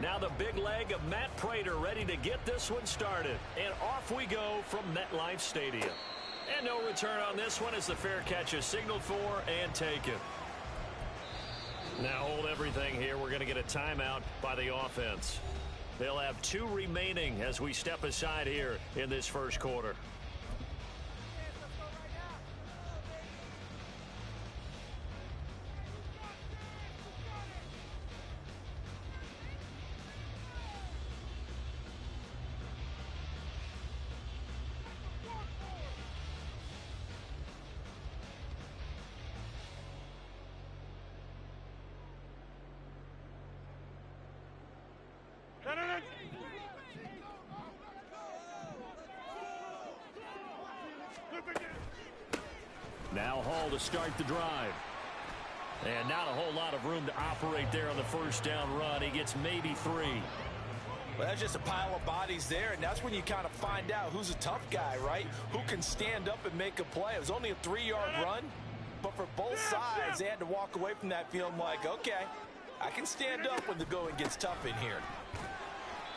Now the big leg of Matt Prater ready to get this one started. And off we go from MetLife Stadium. And no return on this one as the fair catch is signaled for and taken. Now hold everything here. We're going to get a timeout by the offense. They'll have 2 remaining as we step aside here in this first quarter. Now Hall to start the drive. And not a whole lot of room to operate there on the first down run. He gets maybe 3. Well, that's just a pile of bodies there, and that's when you kind of find out who's a tough guy, right? Who can stand up and make a play. It was only a 3-yard run, but for both sides, they had to walk away from that feeling like, okay, I can stand up when the going gets tough in here.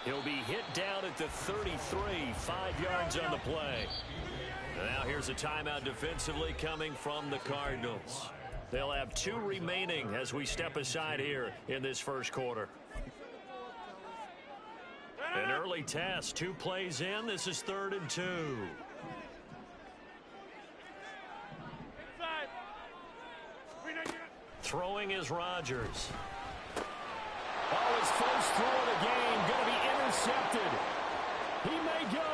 He'll be hit down at the 33, 5 yards on the play. Now here's a timeout defensively coming from the Cardinals. They'll have 2 remaining as we step aside here in this first quarter. An early test, 2 plays in. This is 3rd and 2. Throwing is Rodgers. Oh, his first throw of the game going to be intercepted. He may go.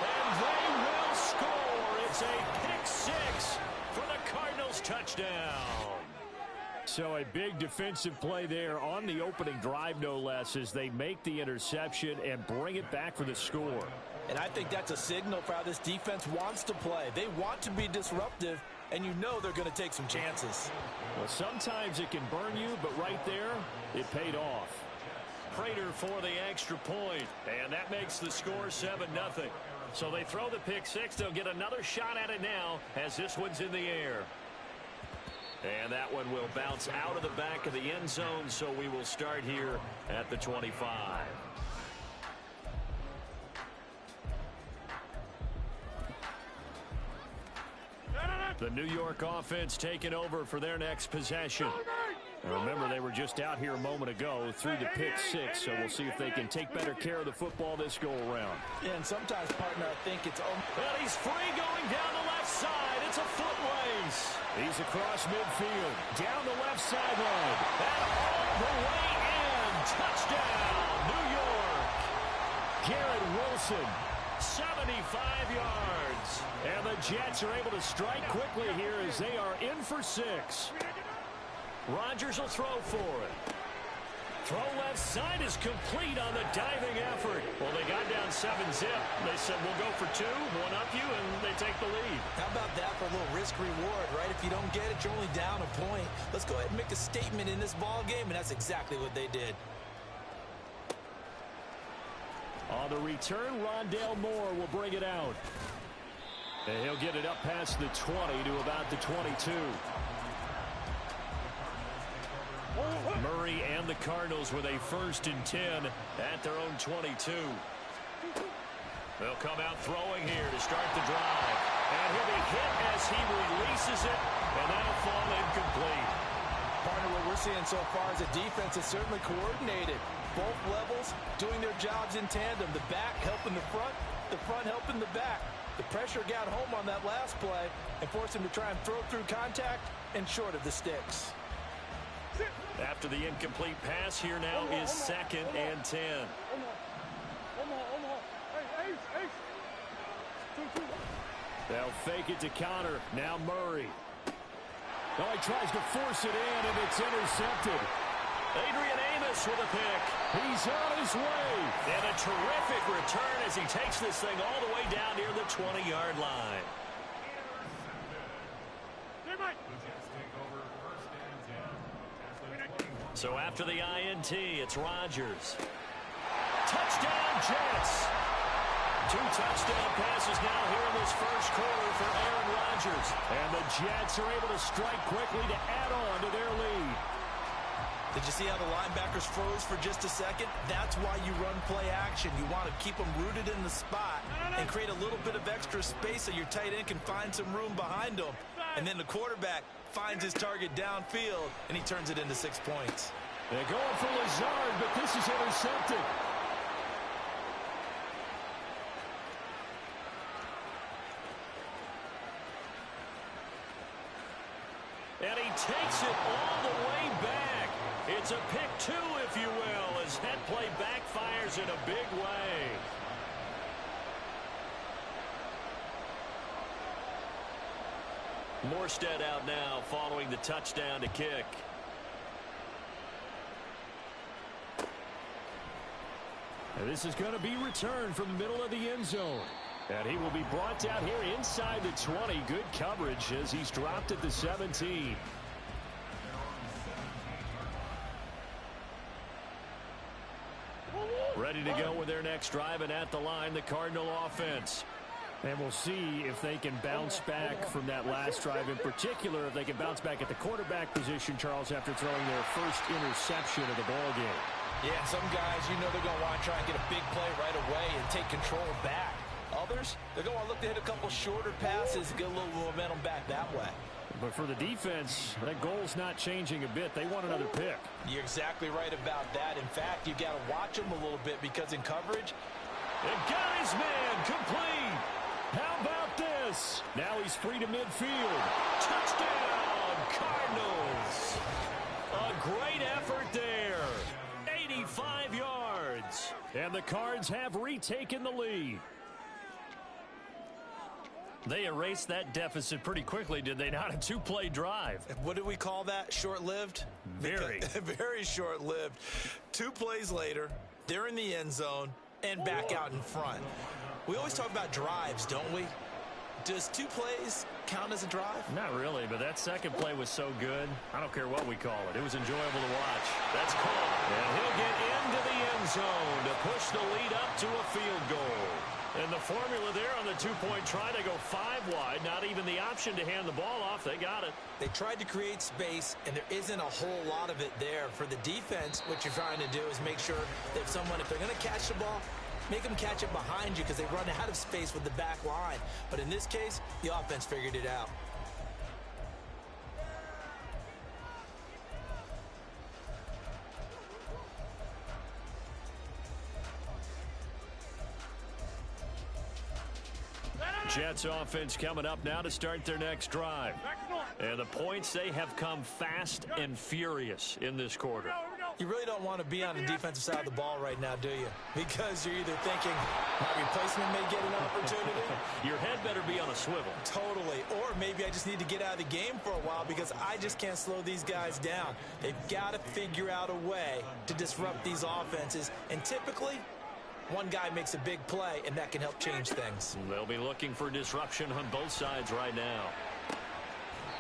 And they will score. It's a pick 6 for the Cardinals touchdown. So a big defensive play there on the opening drive, no less, as they make the interception and bring it back for the score. And I think that's a signal for how this defense wants to play. They want to be disruptive, and you know they're going to take some chances. Well, sometimes it can burn you, but right there, it paid off. Prater for the extra point, and that makes the score 7-0. So they throw the pick 6. They'll get another shot at it now as this one's in the air. And that one will bounce out of the back of the end zone, so we will start here at the 25. The New York offense taking over for their next possession. Now remember, they were just out here a moment ago through the pick 6, so we'll see if they can take better care of the football this go-around. Yeah, and sometimes, partner, I think it's... Well, he's free going down the left side. It's a foot race. He's across midfield, down the left sideline, and all the way in. Touchdown, New York. Garrett Wilson, 75 yards. And the Jets are able to strike quickly here as they are in for 6. Rodgers will throw for it. Throw left side is complete on the diving effort. Well, they got down 7-zip. They said, we'll go for 2, one up you, and they take the lead. How about that for a little risk-reward, right? If you don't get it, you're only down a point. Let's go ahead and make a statement in this ball game, and that's exactly what they did. On the return, Rondale Moore will bring it out. And he'll get it up past the 20 to about the 22. Murray and the Cardinals with a 1st and 10 at their own 22. They'll come out throwing here to start the drive. And he'll be hit as he releases it, and that'll fall incomplete. Partner, what we're seeing so far is a defense is certainly coordinated. Both levels doing their jobs in tandem. The back helping the front helping the back. The pressure got home on that last play and forced him to try and throw through contact and short of the sticks. After the incomplete pass, here now is 2nd and 10. They'll fake it to counter. Now Murray. Oh, he tries to force it in, and it's intercepted. Adrian Amos with a pick. He's on his way. And a terrific return as he takes this thing all the way down near the 20-yard line. So after the INT, it's Rodgers. Touchdown, Jets. 2 touchdown passes now here in this first quarter for Aaron Rodgers. And the Jets are able to strike quickly to add on to their lead. Did you see how the linebackers froze for just a second? That's why you run play action. You want to keep them rooted in the spot and create a little bit of extra space so your tight end can find some room behind them. And then the quarterback finds his target downfield, and he turns it into 6 points. They're going for Lazard, but this is intercepted. And he takes it all the way back. It's a pick two, if you will, as that play backfires in a big way. Morstead out now following the touchdown to kick. And this is going to be returned from the middle of the end zone. And he will be brought down here inside the 20. Good coverage as he's dropped at the 17. Ready to go with their next drive, and at the line, the Cardinal offense. And we'll see if they can bounce back from that last drive, in particular if they can bounce back at the quarterback position, Charles, after throwing their first interception of the ballgame. Yeah, some guys, you know they're going to want to try and get a big play right away and take control back. Others, they're going to look to hit a couple shorter passes and get a little momentum back that way. But for the defense, that goal's not changing a bit. They want another pick. You're exactly right about that. In fact, you got to watch them a little bit because in coverage, and got his man complete. How about this? Now he's free to midfield. Touchdown, Cardinals. A great effort there. 85 yards. And the Cards have retaken the lead. They erased that deficit pretty quickly, did they not? A two-play drive. What do we call that? Short-lived? Very. Very short-lived. 2 plays later, they're in the end zone and back out in front. We always talk about drives, don't we? Does 2 plays count as a drive? Not really, but that second play was so good. I don't care what we call it. It was enjoyable to watch. That's called. And he'll get into the end zone to push the lead up to a field goal. And the formula there on the 2-point try to go 5 wide. Not even the option to hand the ball off. They got it. They tried to create space, and there isn't a whole lot of it there. For the defense, what you're trying to do is make sure that if they're going to catch the ball, make them catch it behind you because they run out of space with the back line. But in this case, the offense figured it out. Jets offense coming up now to start their next drive. And the points, they have come fast and furious in this quarter. You really don't want to be on the defensive side of the ball right now, do you? Because you're either thinking my replacement may get an opportunity. Your head better be on a swivel. Totally. Or maybe I just need to get out of the game for a while because I just can't slow these guys down. They've got to figure out a way to disrupt these offenses. And typically, one guy makes a big play, and that can help change things. They'll be looking for disruption on both sides right now.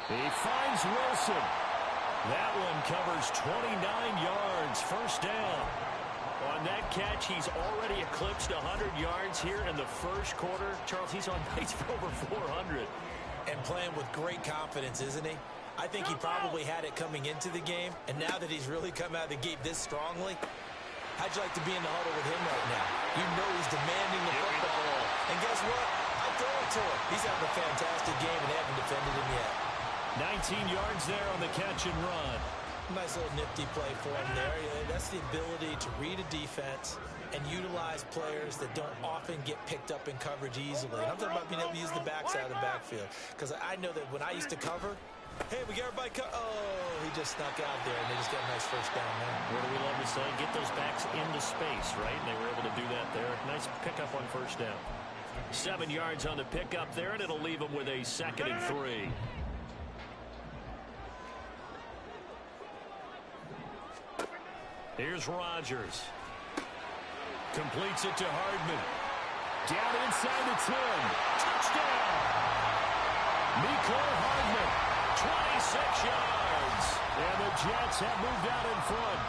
He finds Wilson. That one covers 29 yards, first down. On that catch, he's already eclipsed 100 yards here in the first quarter. Charles, he's on pace for over 400. And playing with great confidence, isn't he? I think he probably had it coming into the game, and now that he's really come out of the gate this strongly, how'd you like to be in the huddle with him right now? You know he's demanding the football. And guess what? I throw it to him. He's having a fantastic game, and they haven't defended him yet. 19 yards there on the catch and run. Nice little nifty play for him there. Yeah, that's the ability to read a defense and utilize players that don't often get picked up in coverage easily. And I'm talking about being able to use the backside of the backfield. Because I know that when I used to cover, hey, we got everybody oh, he just snuck out there, and they just got a nice first down there. What do we love to say? Get those backs into space, right? And they were able to do that there. Nice pickup on first down. 7 yards on the pickup there, and it'll leave them with a 2nd and 3. Here's Rodgers. Completes it to Hardman. Down inside the 10. Touchdown! Mecole Hardman. 26 yards. And the Jets have moved out in front.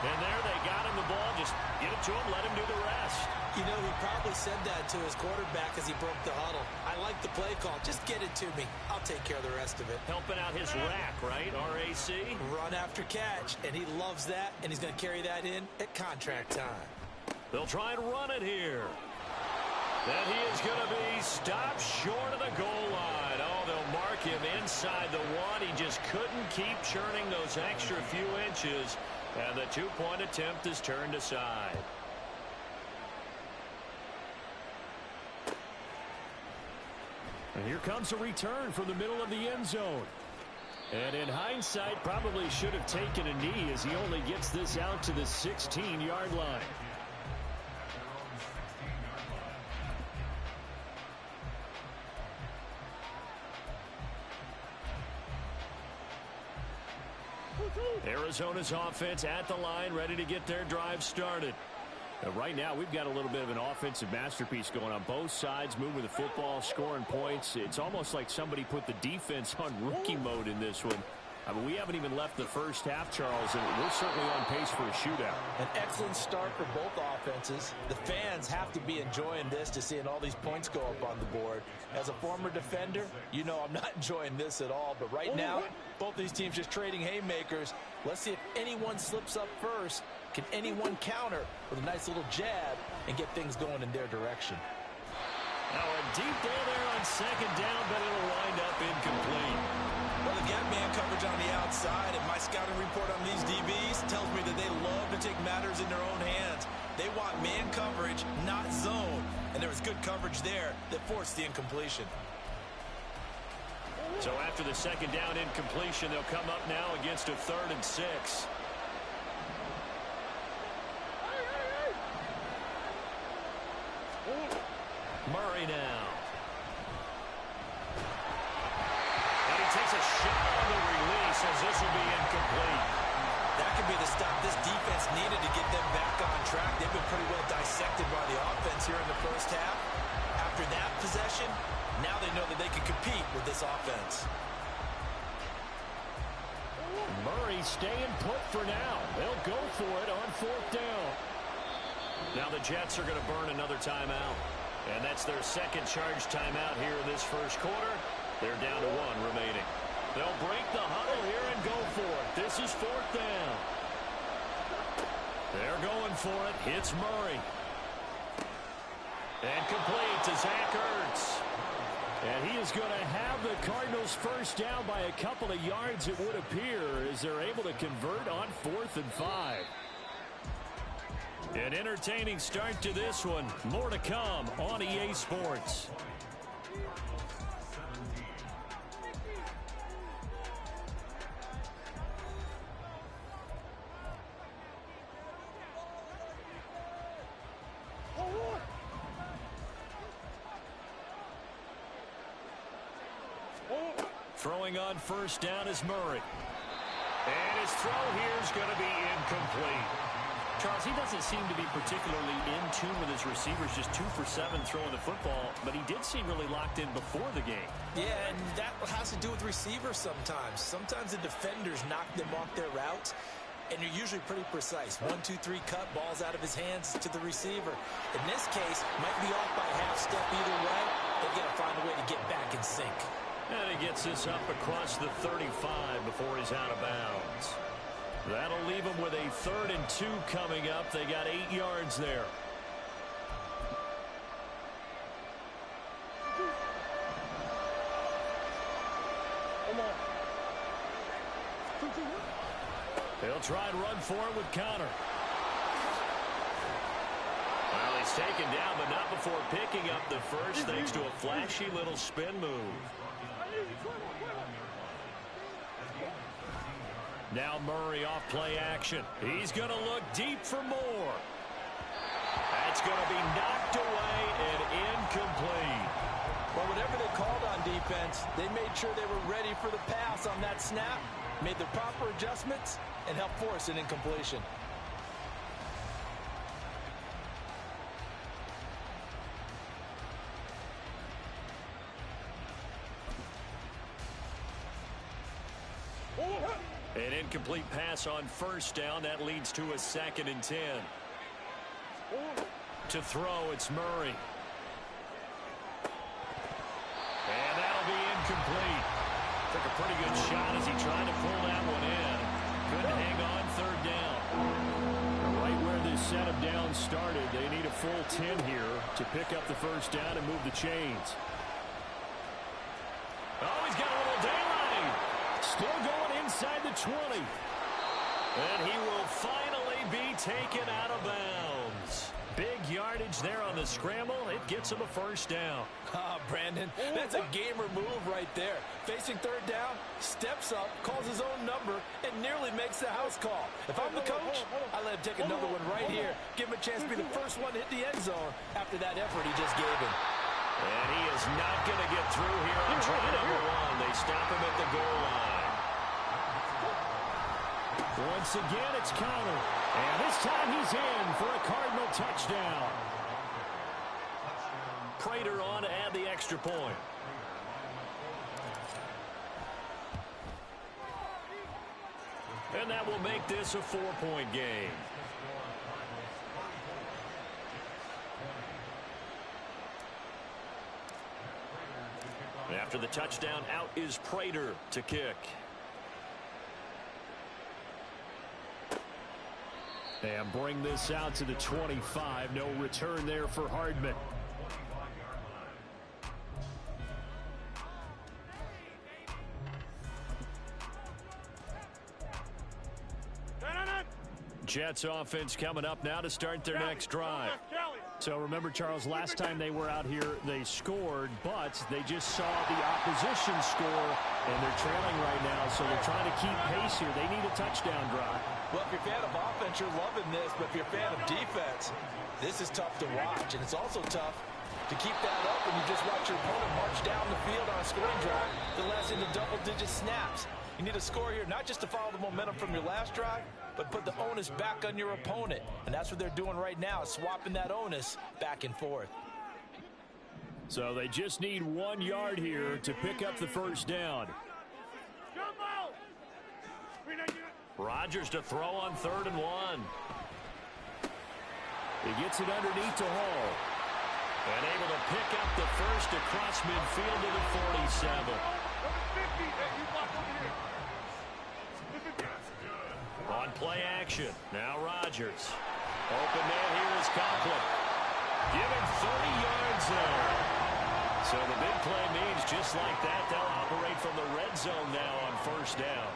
And there they got him the ball just get it to him, let him do the rest. You know, he probably said that to his quarterback as he broke the huddle. I like the play call. Just get it to me. I'll take care of the rest of it. Helping out his rack, right? RAC? Run after catch, and he loves that, and he's going to carry that in at contract time. They'll try and run it here. And he is going to be stopped short of the goal line. Oh, they'll mark him inside the one. He just couldn't keep churning those extra few inches, and the two-point attempt is turned aside. And here comes a return from the middle of the end zone. And in hindsight, probably should have taken a knee as he only gets this out to the 16-yard line. Arizona's offense at the line, ready to get their drive started. Right now, we've got a little bit of an offensive masterpiece going on both sides, moving the football, scoring points. It's almost like somebody put the defense on rookie mode in this one. I mean, we haven't even left the first half, Charles, and we're certainly on pace for a shootout. An excellent start for both offenses. The fans have to be enjoying this to seeing all these points go up on the board. As a former defender, you know I'm not enjoying this at all. But right now, both these teams just trading haymakers. Let's see if anyone slips up first. Can anyone counter with a nice little jab and get things going in their direction? Now a deep ball there on second down, but it'll wind up incomplete. Well, the gap man coverage on the outside, and my scouting report on these DBs tells me that they love to take matters in their own hands. They want man coverage, not zone. And there was good coverage there that forced the incompletion. So after the second down incompletion, they'll come up now against a 3rd and 6. Murray now. And he takes a shot on the release as this will be incomplete. That could be the stop this defense needed to get them back on track. They've been pretty well dissected by the offense here in the first half. After that possession, now they know that they can compete with this offense. Murray staying put for now. They'll go for it on 4th down. Now the Jets are going to burn another timeout. And that's their second charge timeout here in this first quarter. They're down to 1 remaining. They'll break the huddle here and go for it. This is 4th down. They're going for it. Hits Murray. And complete to Zach Ertz. And he is going to have the Cardinals first down by a couple of yards, it would appear, as they're able to convert on 4th and 5. An entertaining start to this one. More to come on EA Sports. Throwing on first down is Murray. And his throw here is going to be incomplete. Charles, he doesn't seem to be particularly in tune with his receivers, just 2 for 7 throwing the football, but he did seem really locked in before the game. Yeah, and that has to do with receivers sometimes. Sometimes the defenders knock them off their routes, and you're usually pretty precise. 1, 2, 3 cut, balls out of his hands to the receiver. In this case, might be off by a half step either way. They've got to find a way to get back in sync. And he gets this up across the 35 before he's out of bounds. That'll leave him with a 3rd and 2 coming up. They got 8 yards there. They'll try and run for it with Connor. Well, he's taken down, but not before picking up the first, thanks to a flashy little spin move. Now Murray off play action. He's going to look deep for more. That's going to be knocked away and incomplete. Well, whatever they called on defense, they made sure they were ready for the pass on that snap, made the proper adjustments, and helped force an incompletion. An incomplete pass on first down. That leads to a 2nd and 10. To throw, it's Murray. And that'll be incomplete. Took a pretty good shot as he tried to pull that one in. Couldn't hang on third down. Right where this set of downs started, they need a full 10 here to pick up the first down and move the chains. Oh, he's got a little daylight. Still going inside the 20. And he will finally be taken out of bounds. Big yardage there on the scramble. It gets him a first down. Brandon, that's a gamer move right there. Facing third down, steps up, calls his own number, and nearly makes the house call. If I'm the coach, I let him take another one right here. Give him a chance to be the first one to hit the end zone after that effort he just gave him. And he is not going to get through here on try number one. They stop him at the goal line. Once again, it's Connor. And this time he's in for a Cardinal touchdown. Prater on to add the extra point. And that will make this a 4-point game. After the touchdown, out is Prater to kick. And bring this out to the 25. No return there for Hardman. Jets offense coming up now to start their next drive. So remember, Charles, last time they were out here, they scored, but they just saw the opposition score, and they're trailing right now, so they're trying to keep pace here. They need a touchdown drive. Well, if you're a fan of offense, you're loving this, but if you're a fan of defense, this is tough to watch, and it's also tough to keep that up when you just watch your opponent march down the field on a scoring drive that lasts into double-digit snaps. You need a score here, not just to follow the momentum from your last drive, but put the onus back on your opponent. And that's what they're doing right now, swapping that onus back and forth. So they just need 1 yard here to pick up the first down. Rodgers to throw on 3rd and 1. He gets it underneath to Hall. And able to pick up the first across midfield to the 47. On play action, now Rodgers. Open man here is Conklin. Giving 30 yards there. So the big play means just like that, they'll operate from the red zone now on first down.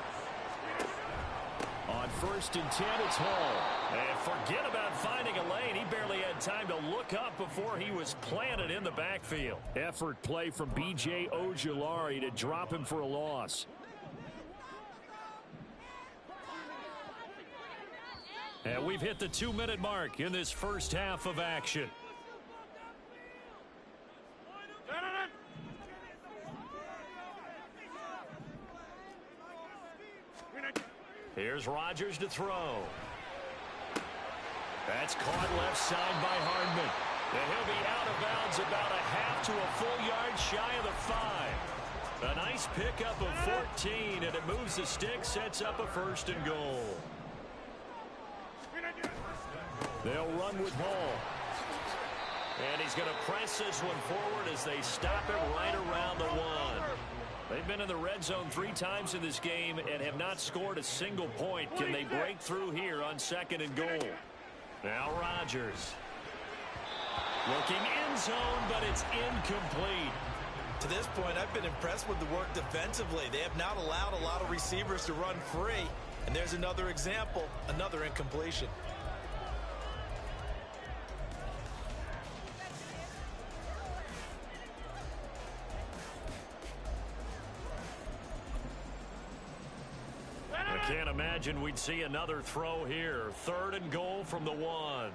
On 1st and 10, it's Hall. And forget about finding a lane. He barely had time to look up before he was planted in the backfield. Effort play from B.J. Ojulari to drop him for a loss. And we've hit the 2-minute mark in this first half of action. Here's Rodgers to throw. That's caught left side by Hardman. And he'll be out of bounds about a half to a full yard shy of the 5. A nice pickup of 14, and it moves the stick, sets up a 1st and goal. They'll run with Hall. And he's going to press this one forward as they stop him right around the 1. They've been in the red zone 3 times in this game and have not scored a single point. Can they break through here on 2nd and goal? Now Rodgers. Looking end zone, but it's incomplete. To this point, I've been impressed with the work defensively. They have not allowed a lot of receivers to run free. And there's another example, another incompletion. I can't imagine we'd see another throw here. 3rd and goal from the 1.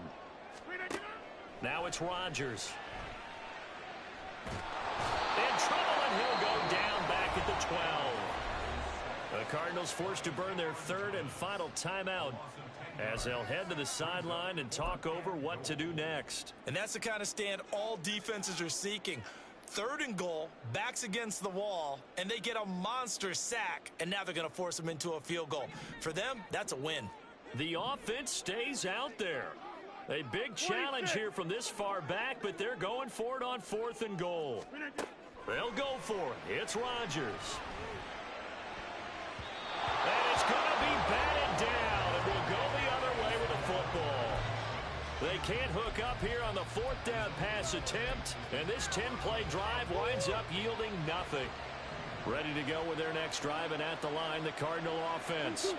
Now it's Rodgers. In trouble, and he'll go down back at the 12. The Cardinals forced to burn their 3rd and final timeout as they'll head to the sideline and talk over what to do next. And that's the kind of stand all defenses are seeking. 3rd and goal, backs against the wall, and they get a monster sack, and now they're going to force them into a field goal. For them, that's a win. The offense stays out there. A big challenge here from this far back, but they're going for it on 4th and goal. They'll go for it. It's Rodgers. And it's going to be batted down, and we'll go the other way with the football. They can't hook up here on the 4th down pass attempt, and this 10-play drive winds up yielding nothing. Ready to go with their next drive, and at the line, the Cardinal offense.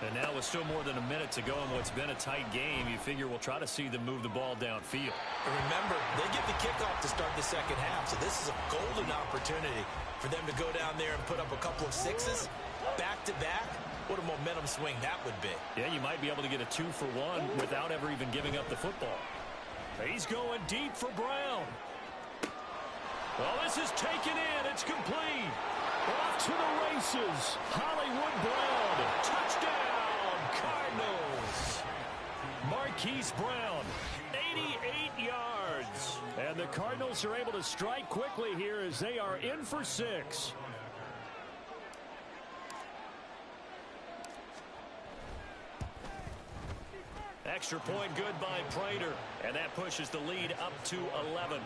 And now with still more than a minute to go in what's been a tight game, you figure we'll try to see them move the ball downfield. And remember, they get the kickoff to start the second half, so this is a golden opportunity for them to go down there and put up a couple of sixes back-to-back. What a momentum swing that would be. Yeah, you might be able to get a 2-for-1 without ever even giving up the football. He's going deep for Brown. Oh, this is taken in. It's complete. Off to the races. Hollywood Brown. Touchdown, Cardinals. Marquise Brown, 88 yards. And the Cardinals are able to strike quickly here as they are in for 6. Extra point good by Prater, and that pushes the lead up to 11.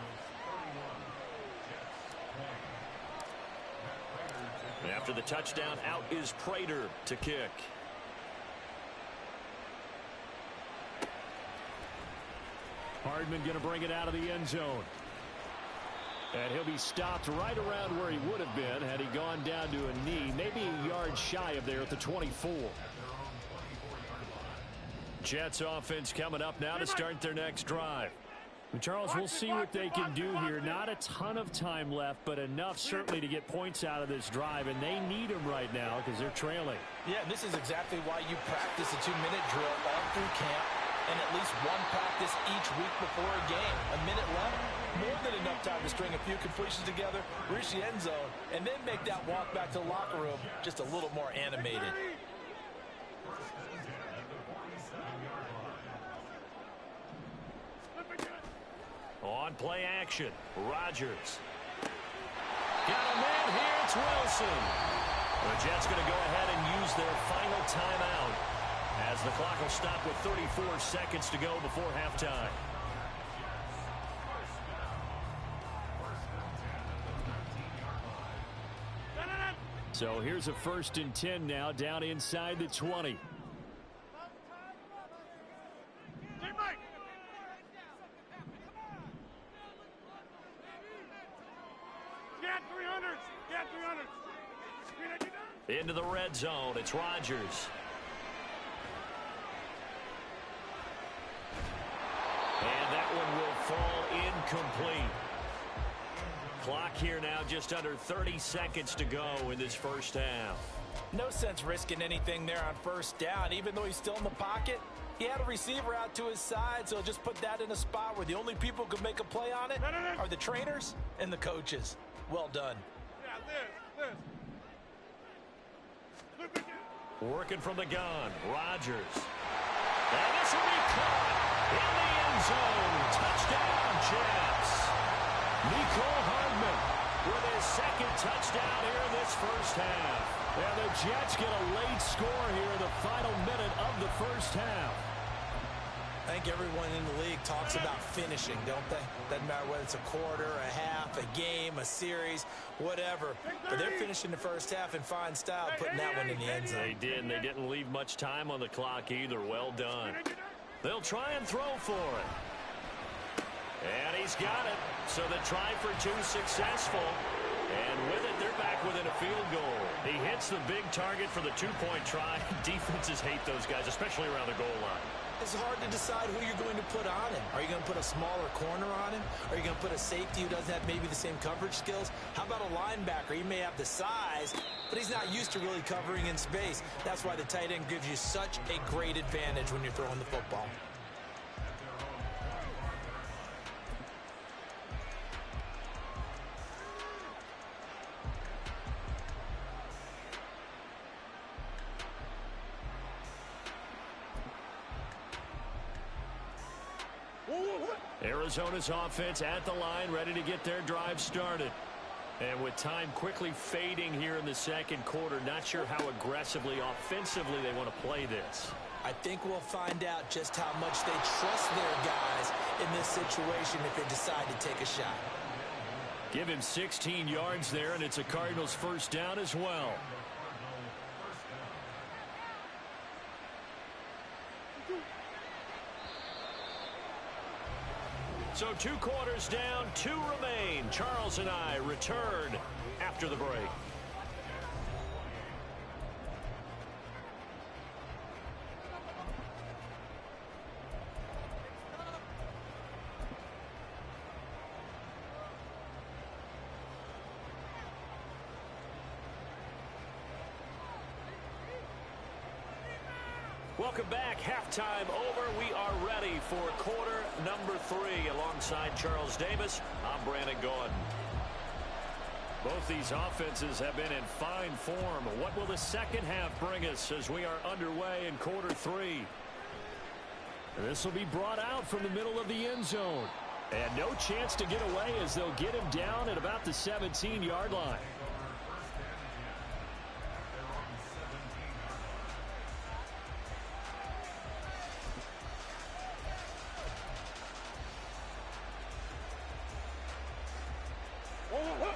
After the touchdown, out is Prater to kick. Hardman going to bring it out of the end zone. And he'll be stopped right around where he would have been had he gone down to a knee, maybe a yard shy of there at the 24. Jets offense coming up now to start their next drive. And Charles, we'll see what they can do here. Not a ton of time left, but enough certainly to get points out of this drive, and they need them right now because they're trailing. Yeah, this is exactly why you practice a 2-minute drill all through camp and at least one practice each week before a game. A minute left, more than enough time to string a few completions together, reach the end zone, and then make that walk back to the locker room just a little more animated. On play action, Rodgers. Got a man here, it's Wilson. The Jets going to go ahead and use their final timeout as the clock will stop with 34 seconds to go before halftime. So here's a 1st and 10 now down inside the 20. Into the red zone, it's Rodgers. And that one will fall incomplete. Clock here now just under 30 seconds to go in this first half. No sense risking anything there on 1st down. Even though he's still in the pocket, he had a receiver out to his side, so just put that in a spot where the only people who can make a play on it are the trainers and the coaches. Well done. Working from the gun, Rodgers. And this will be caught in the end zone. Touchdown, Jets. Mecole Hardman with his 2nd touchdown here in this first half. And the Jets get a late score here in the final minute of the first half. I think everyone in the league talks about finishing, don't they? Doesn't matter whether it's a quarter, a half, a game, a series, whatever. But they're finishing the first half in fine style, putting that one in the end zone. They did, and they didn't leave much time on the clock either. Well done. They'll try and throw for it. And he's got it. So the try for 2 successful. And with it, they're back within a field goal. He hits the big target for the 2-point try. Defenses hate those guys, especially around the goal line. It's hard to decide who you're going to put on him. Are you going to put a smaller corner on him? Are you going to put a safety who doesn't have maybe the same coverage skills? How about a linebacker? He may have the size, but he's not used to really covering in space. That's why the tight end gives you such a great advantage when you're throwing the football. Arizona's offense at the line, ready to get their drive started. And with time quickly fading here in the second quarter, not sure how aggressively, offensively they want to play this. I think we'll find out just how much they trust their guys in this situation if they decide to take a shot. Give him 16 yards there, and it's a Cardinals first down as well. So 2 quarters down, 2 remain. Charles and I return after the break. Welcome back. Halftime over. We are ready for quarter number 3. Alongside Charles Davis, I'm Brandon Gaudin. Both these offenses have been in fine form. What will the second half bring us as we are underway in quarter 3? This will be brought out from the middle of the end zone. And no chance to get away as they'll get him down at about the 17-yard line.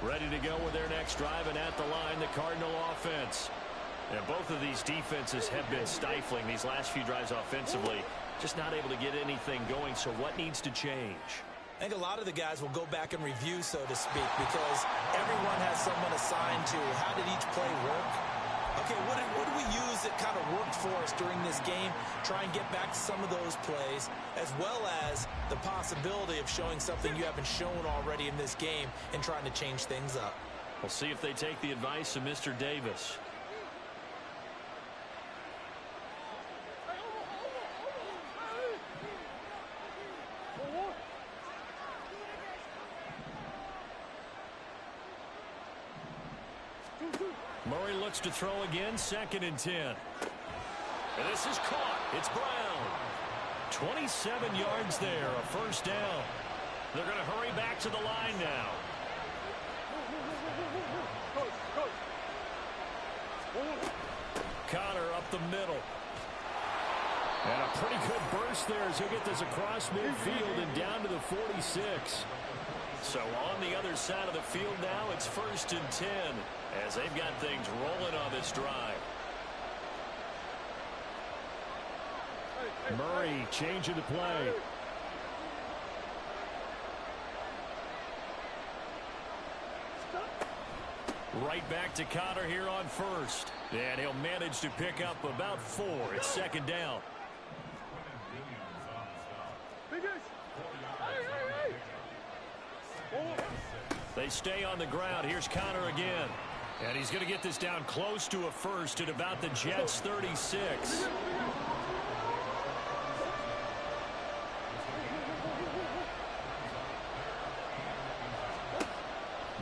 Ready to go with their next drive, and at the line, the Cardinal offense. And both of these defenses have been stifling these last few drives offensively. Just not able to get anything going, so what needs to change? I think a lot of the guys will go back and review, so to speak, because everyone has someone assigned to how did each play work. Okay, what did we use that kind of worked for us during this game? Try and get back to some of those plays, as well as the possibility of showing something you haven't shown already in this game and trying to change things up. We'll see if they take the advice of Mr. Davis. Murray looks to throw again, 2nd and 10. And this is caught. It's Brown. 27 yards there, a first down. They're going to hurry back to the line now. Connor up the middle. And a pretty good burst there as he'll get this across midfield and down to the 46. So on the other side of the field now, it's 1st and 10 as they've got things rolling on this drive. Murray changing the play. Right back to Connor here on 1st. And he'll manage to pick up about 4. It's 2nd down. They stay on the ground. Here's Connor again. And he's going to get this down close to a first at about the Jets' 36.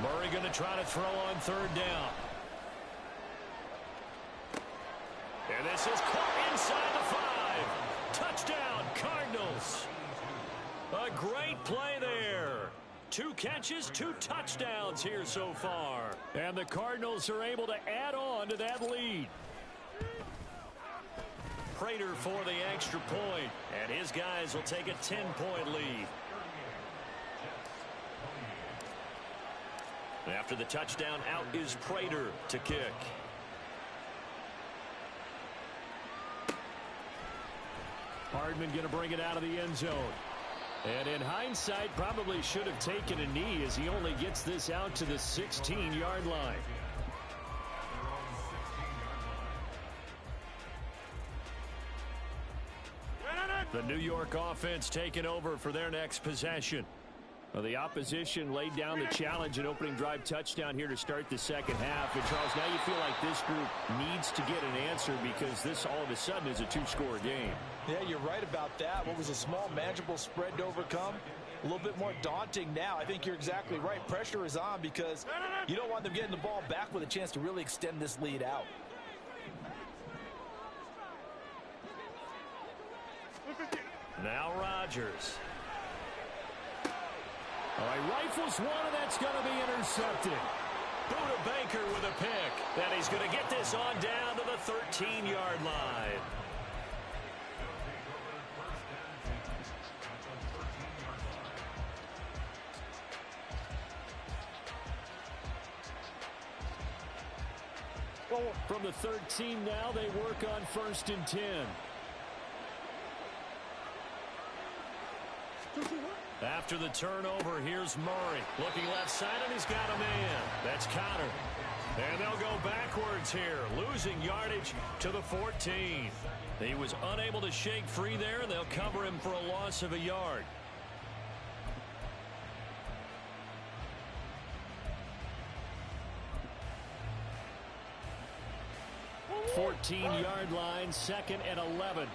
Murray going to try to throw on 3rd down. And this is caught inside the 5. Touchdown, Cardinals. A great play there. 2 catches, 2 touchdowns here so far. And the Cardinals are able to add on to that lead. Prater for the extra point, and his guys will take a 10-point lead. After the touchdown, out is Prater to kick. Hardman going to bring it out of the end zone. And in hindsight, probably should have taken a knee as he only gets this out to the 16-yard line. The New York offense taking over for their next possession. Well, the opposition laid down the challenge and opening drive touchdown here to start the second half. And, Charles, now you feel like this group needs to get an answer because this all of a sudden is a 2-score game. Yeah, you're right about that. What was a small, manageable spread to overcome? A little bit more daunting now. I think you're exactly right. Pressure is on because you don't want them getting the ball back with a chance to really extend this lead out. Now Rodgers. All right, rifles one, and that's going to be intercepted. Buda Baker with a pick. And he's going to get this on down to the 13-yard line. From the 13 now, they work on 1st and 10. After the turnover, here's Murray. Looking left side, and he's got a man. That's Conner. And they'll go backwards here, losing yardage to the 14. He was unable to shake free there, and they'll cover him for a loss of a yard. 14-yard line, 2nd and 11.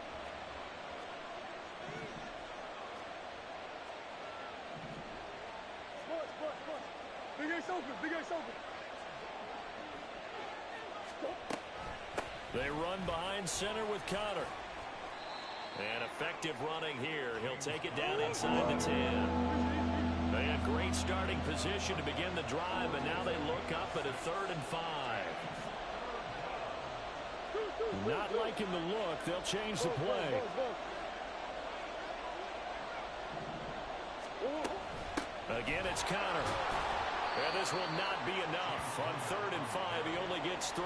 Big Ace open, Big Ace open. They run behind center with Conner. And effective running here. He'll take it down inside the 10. They had great starting position to begin the drive, but now they look up at a 3rd and 5. Not liking the look. They'll change the play. Again, it's Conner. And this will not be enough. On 3rd and 5, he only gets 3.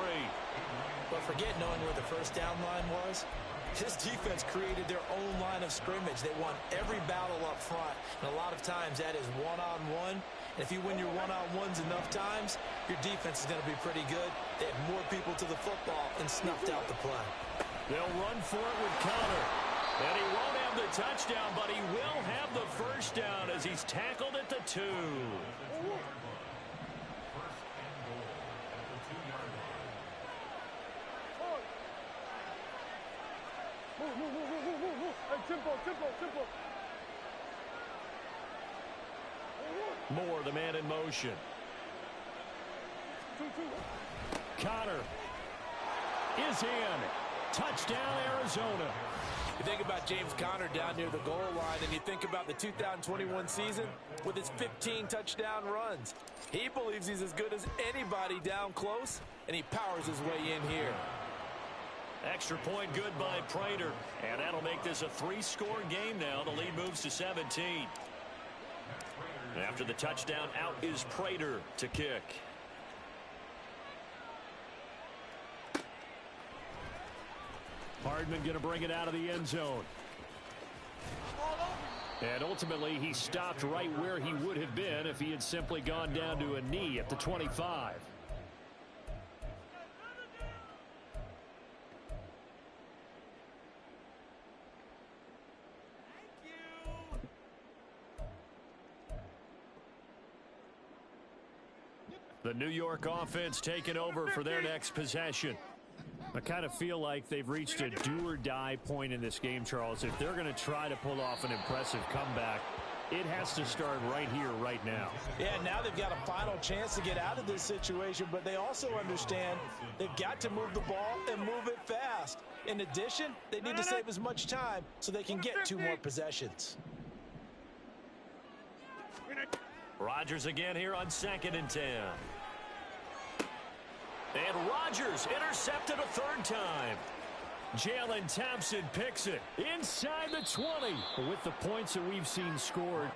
But forget knowing where the first down line was. This defense created their own line of scrimmage. They won every battle up front. And a lot of times that is one-on-one. And if you win your one-on-ones enough times, your defense is going to be pretty good. They had more people to the football and snuffed out the play. They'll run for it with Conner. And he won't have the touchdown, but he will have the first down as he's tackled at the 2. Hey, tempo. Moore, the man in motion. Conner is in. Touchdown, Arizona. You think about James Conner down near the goal line, and you think about the 2021 season with his 15 touchdown runs. He believes he's as good as anybody down close, and he powers his way in here. Extra point good by Prater. And that'll make this a 3-score game now. The lead moves to 17. After the touchdown, out is Prater to kick. Hardman going to bring it out of the end zone. And ultimately, he stopped right where he would have been if he had simply gone down to a knee at the 25. The New York offense taking over for their next possession. I kind of feel like they've reached a do-or-die point in this game, Charles. If they're going to try to pull off an impressive comeback, it has to start right here, right now. Yeah, now they've got a final chance to get out of this situation, but they also understand they've got to move the ball and move it fast. In addition, they need to save as much time so they can get 2 more possessions. Rodgers again here on 2nd and 10. And Rodgers intercepted a 3rd time. Jalen Thompson picks it inside the 20. With the points that we've seen scored,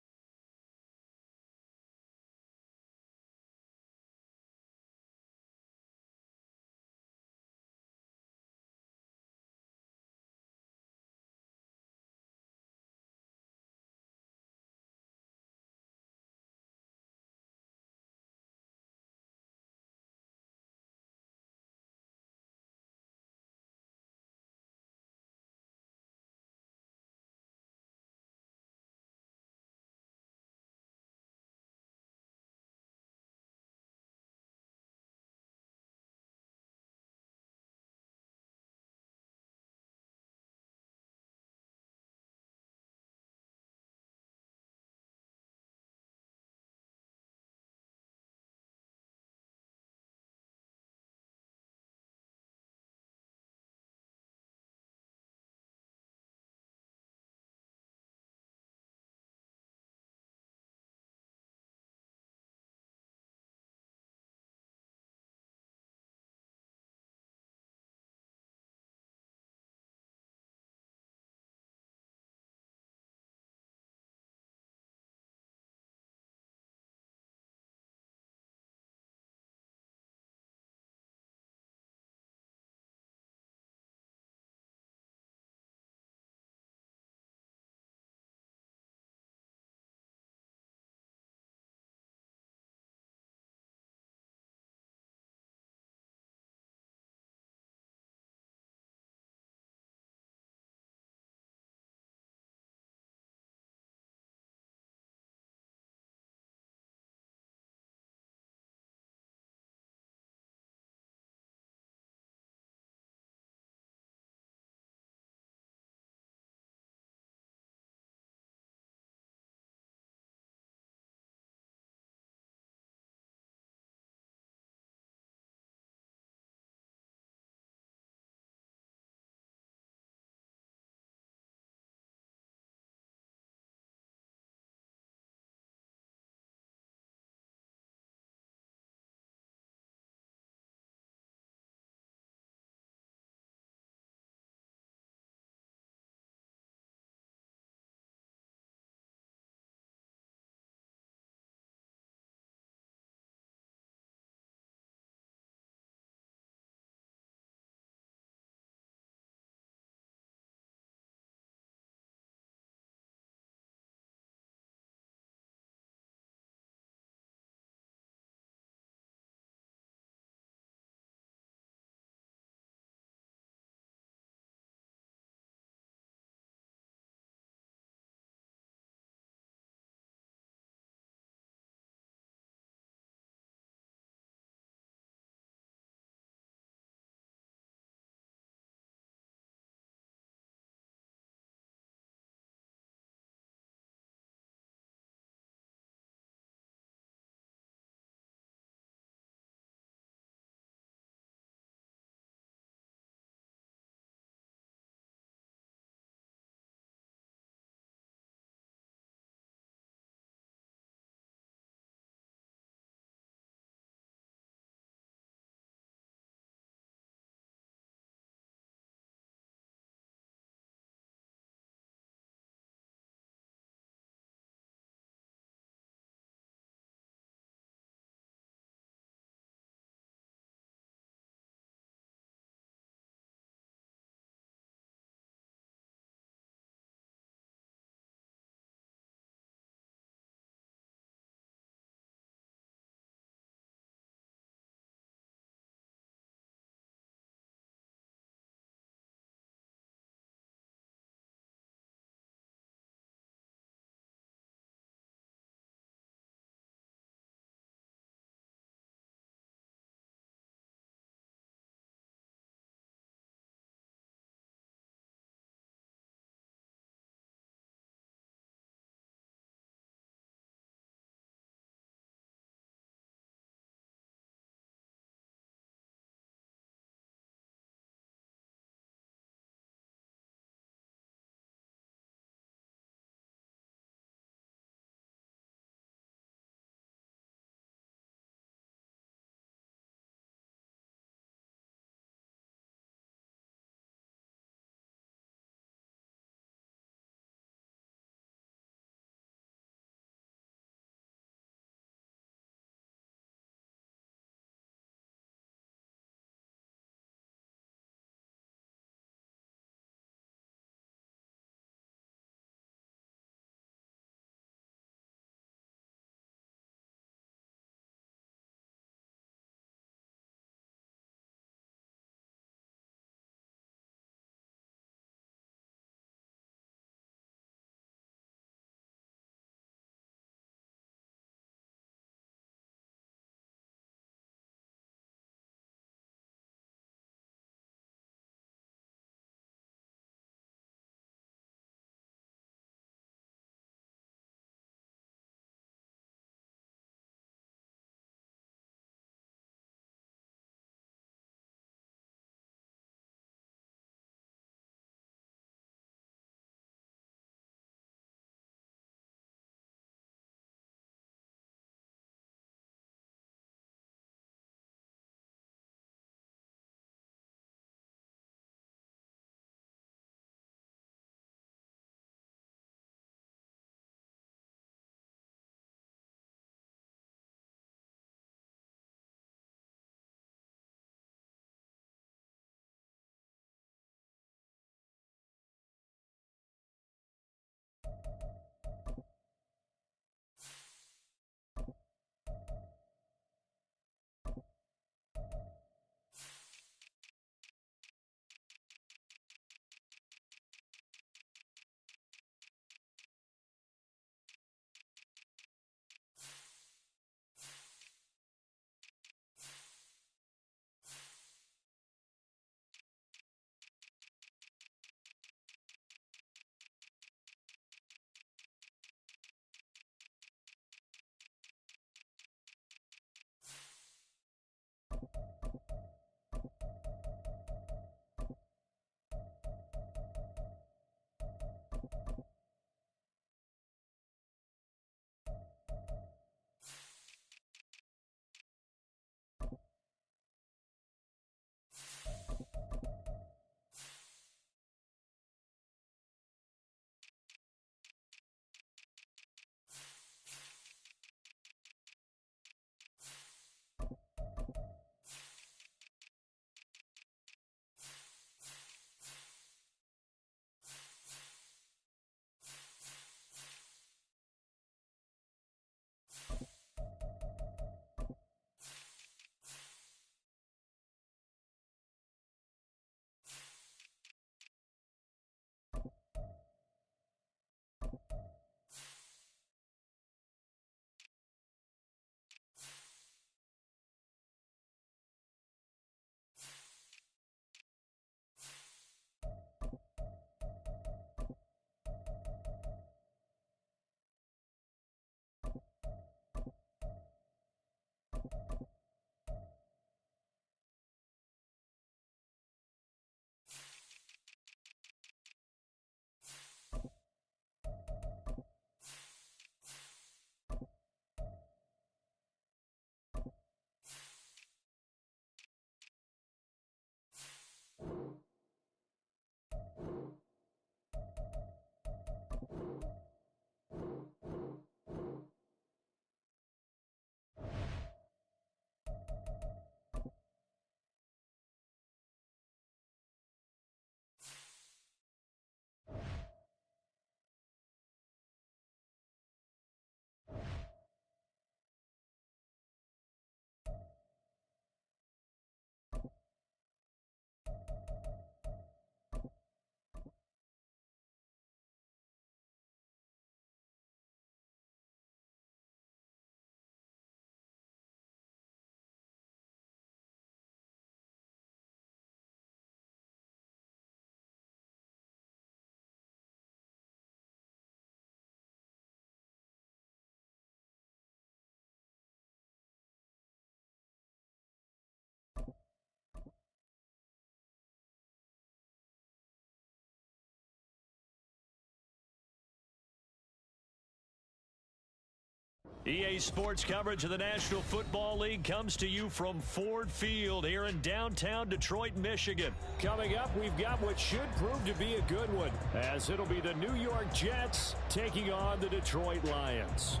EA Sports coverage of the National Football League comes to you from Ford Field here in downtown Detroit, Michigan. Coming up, we've got what should prove to be a good one, as it'll be the New York Jets taking on the Detroit Lions.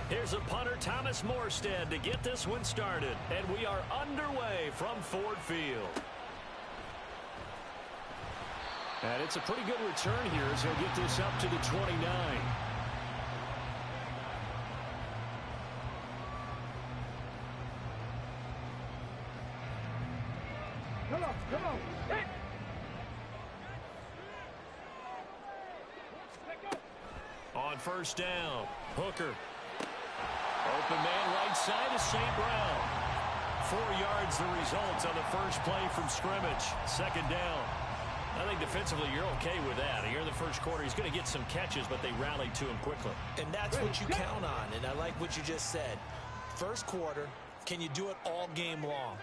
Here's a punter, Thomas Morstead, to get this one started. And we are underway from Ford Field. And it's a pretty good return here as he'll get this up to the 29. Come on. Hit. On first down, Hooker. Open man right side is St. Brown. 4 yards the result on the first play from scrimmage. Second down. I think defensively you're okay with that. Here in the first quarter, he's going to get some catches, but they rallied to him quickly. And that's what you count on, and I like what you just said. First quarter, can you do it all game long?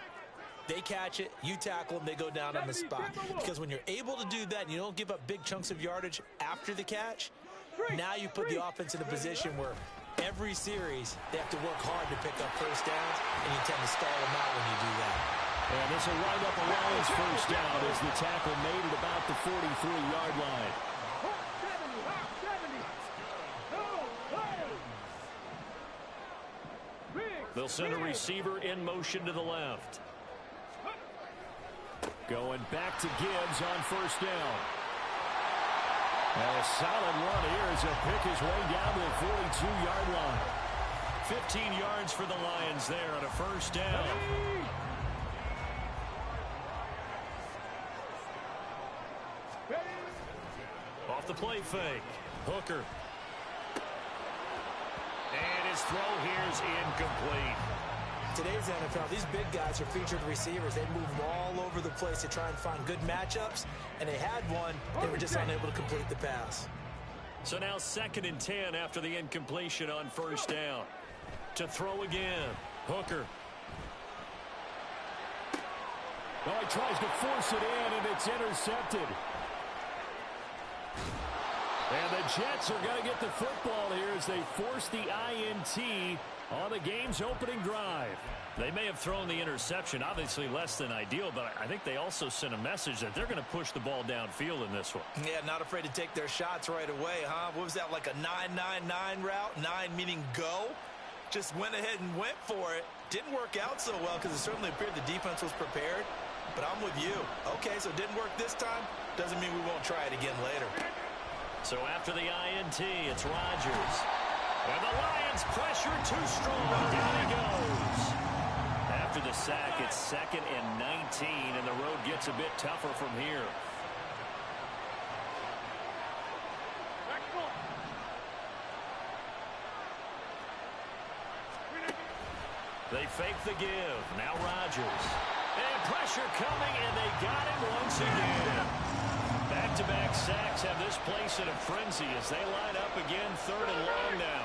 They catch it, you tackle them, they go down on the spot. Because when you're able to do that and you don't give up big chunks of yardage after the catch, now you put the offense in a position where every series, they have to work hard to pick up first downs, and you tend to stall them out when you do that. And this will wind up a Lions first down as the tackle made at about the 43-yard line. They'll send a receiver in motion to the left. Going back to Gibbs on first down. And a solid run here as he'll pick his way down to the 42-yard line. 15 yards for the Lions there on a first down. Off the play fake. Hooker. And his throw here is incomplete. Today's NFL, these big guys are featured receivers. They move all over the place to try and find good matchups, and they had one. They were just unable to complete the pass. So now 2nd and 10 after the incompletion on first down. To throw again. Hooker. Oh, he tries to force it in, and it's intercepted. And the Jets are going to get the football here as they force the INT on the game's opening drive. They may have thrown the interception, obviously less than ideal, but I think they also sent a message that they're going to push the ball downfield in this one. Yeah, not afraid to take their shots right away, huh? What was that, like a 9-9-9 route? 9 meaning go? Just went ahead and went for it. Didn't work out so well because it certainly appeared the defense was prepared, but I'm with you. Okay, so it didn't work this time. Doesn't mean we won't try it again later. So after the INT, it's Rodgers. And the Lions pressure too strong. Down he goes. After the sack, it's 2nd and 19, and the road gets a bit tougher from here. They fake the give. Now Rodgers. And pressure coming, and they got him once again. Back-to-back sacks have this place in a frenzy as they line up again 3rd and long now.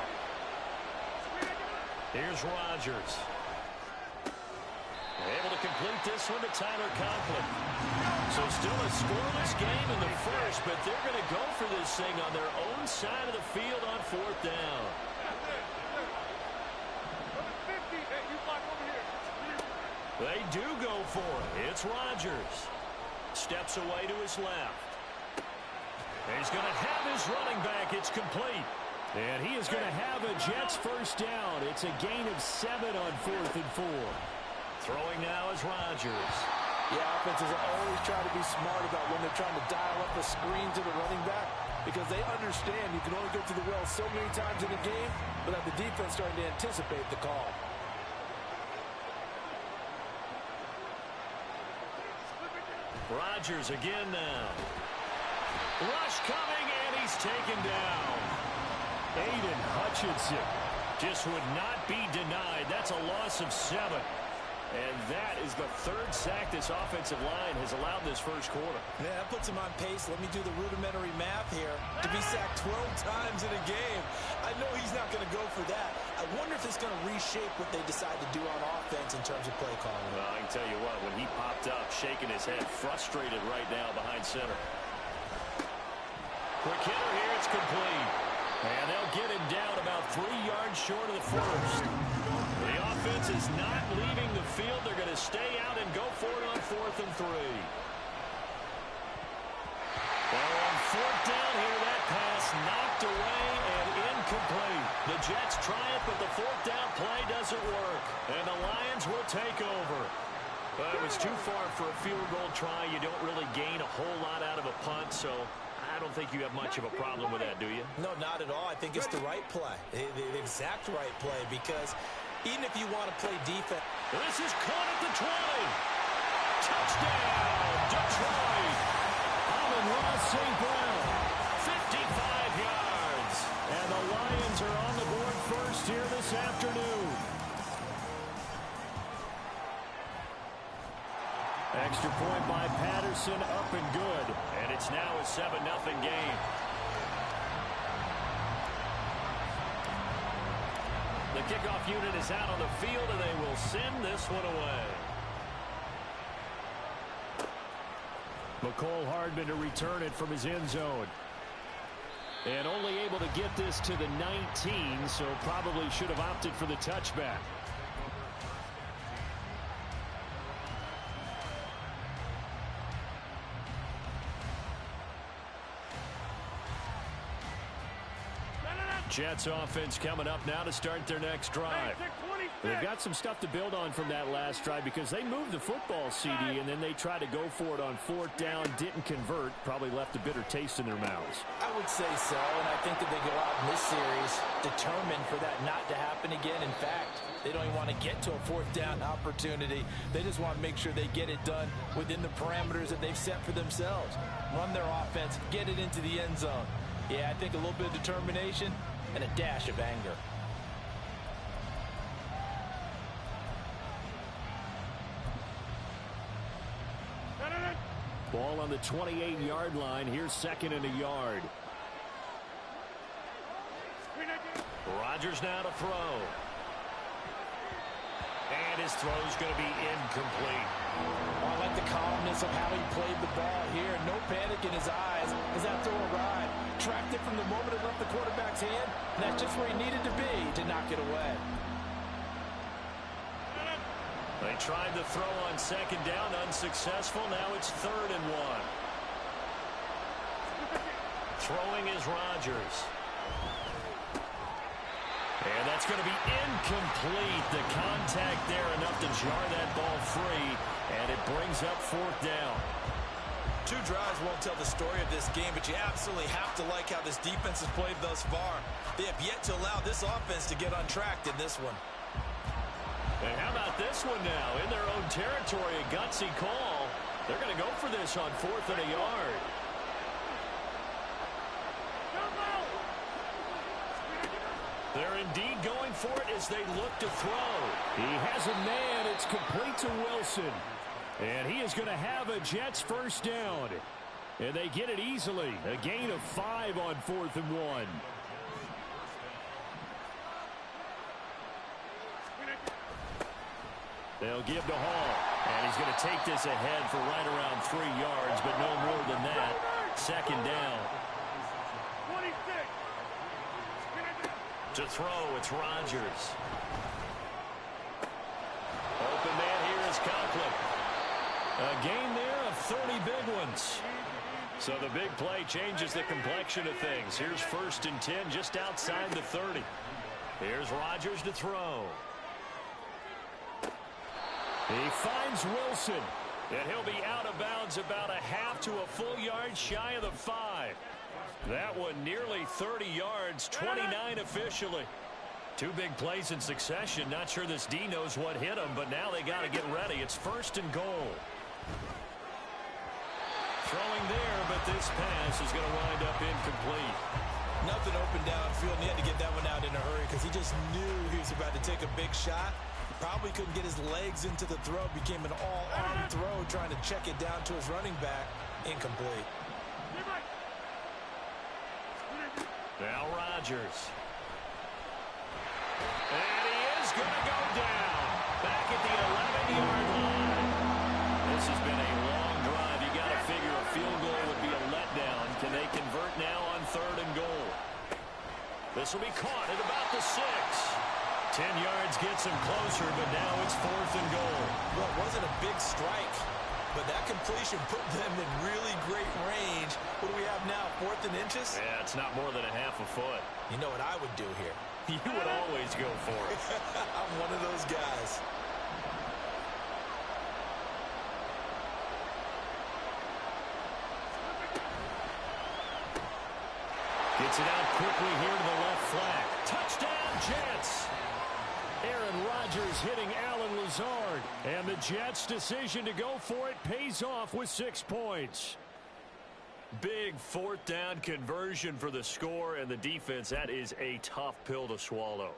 Here's Rodgers. Able to complete this one to Tyler Conklin. So still a scoreless game in the first, but they're going to go for this thing on their own side of the field on 4th down. They do go for it. It's Rodgers. Steps away to his left. He's going to have his running back. It's complete. And he is going to have a Jets first down. It's a gain of 7 on 4th and 4. Throwing now is Rodgers. Yeah, offenses always try to be smart about when they're trying to dial up a screen to the running back because they understand you can only go through the well so many times in a game without the defense starting to anticipate the call. Rodgers again now. Rush coming, and he's taken down. Aiden Hutchinson just would not be denied. That's a loss of 7. And that is the third sack this offensive line has allowed this first quarter. Yeah, that puts him on pace. Let me do the rudimentary math here. To be sacked 12 times in a game. I know he's not going to go for that. I wonder if it's going to reshape what they decide to do on offense in terms of play calling. Well, I can tell you what, when he popped up, shaking his head, frustrated right now behind center. Quick hitter here, it's complete. And they'll get him down about 3 yards short of the first. The offense is not leaving the field. They're going to stay out and go for it on 4th and 3. Well, on 4th down here, that pass knocked away and incomplete. The Jets try it, but the 4th down play doesn't work. And the Lions will take over. But it was too far for a field goal try. You don't really gain a whole lot out of a punt, so I don't think you have much of a problem with that, do you? No, not at all. I think it's the right play, the exact right play, because even if you want to play defense. This is caught at the 20. Touchdown, Detroit. Amon-Ra St. Brown, 55 yards. And the Lions are on the board first here this afternoon. Extra point by Patterson, up and good. And it's now a 7-0 game. The kickoff unit is out on the field, and they will send this one away. McCole Hardman to return it from his end zone. And only able to get this to the 19, so probably should have opted for the touchback. Jets offense coming up now to start their next drive. They've got some stuff to build on from that last drive because they moved the football, CD, and then they tried to go for it on 4th down, didn't convert, probably left a bitter taste in their mouths. I would say so, and I think that they go out in this series determined for that not to happen again. In fact, they don't even want to get to a 4th down opportunity. They just want to make sure they get it done within the parameters that they've set for themselves. Run their offense, get it into the end zone. Yeah, I think a little bit of determination and a dash of anger. Ball on the 28-yard line. Here's 2nd and a yard. Rodgers now to throw. And his throw's going to be incomplete. I like the calmness of how he played the ball here. No panic in his eyes as that throw arrived. Tracked it from the moment it left the quarterback's hand. And that's just where he needed to be to knock it away. They tried to throw on 2nd down, unsuccessful. Now it's 3rd and 1. Throwing is Rodgers. And that's going to be incomplete. The contact there enough to jar that ball free. And it brings up 4th down. 2 drives won't tell the story of this game, but you absolutely have to like how this defense has played thus far. They have yet to allow this offense to get untracked in this one. And how about this one now? In their own territory, a gutsy call. They're going to go for this on 4th and a yard. They're indeed going for it as they look to throw. He has a man. It's complete to Wilson. And he is going to have a Jets first down. And they get it easily. A gain of 5 on 4th and 1. They'll give to Hall. And he's going to take this ahead for right around 3 yards, but no more than that. 2nd down. 26. To throw, it's Rodgers. Open man here is Conklin. A gain there of 30 big ones. So the big play changes the complexion of things. Here's 1st and 10 just outside the 30. Here's Rodgers to throw. He finds Wilson. And he'll be out of bounds about a half to a full yard shy of the 5. That one nearly 30 yards, 29 officially. 2 big plays in succession. Not sure this D knows what hit him, but now they got to get ready. It's 1st and goal. Throwing there, but this pass is going to wind up incomplete. Nothing open downfield, and he had to get that one out in a hurry because he just knew he was about to take a big shot. Probably couldn't get his legs into the throw. Became an all-arm throw, trying to check it down to his running back. Incomplete. Now Rodgers. And he is going to go down. Back at the 11-yard line. This has been a long drive. You got to figure a field goal would be a letdown. Can they convert now on 3rd and goal? This will be caught at about the 6. 10 yards gets him closer, but now it's 4th and goal. Well, it wasn't a big strike, but that completion put them in really great range. What do we have now, 4th and inches? Yeah, it's not more than a half a foot. You know what I would do here? You would always go for it. I'm one of those guys. Gets it out quickly here to the left flank. Touchdown, Jets. Aaron Rodgers hitting Allen Lazard. And the Jets' decision to go for it pays off with 6 points. Big 4th down conversion for the score, and the defense, that is a tough pill to swallow.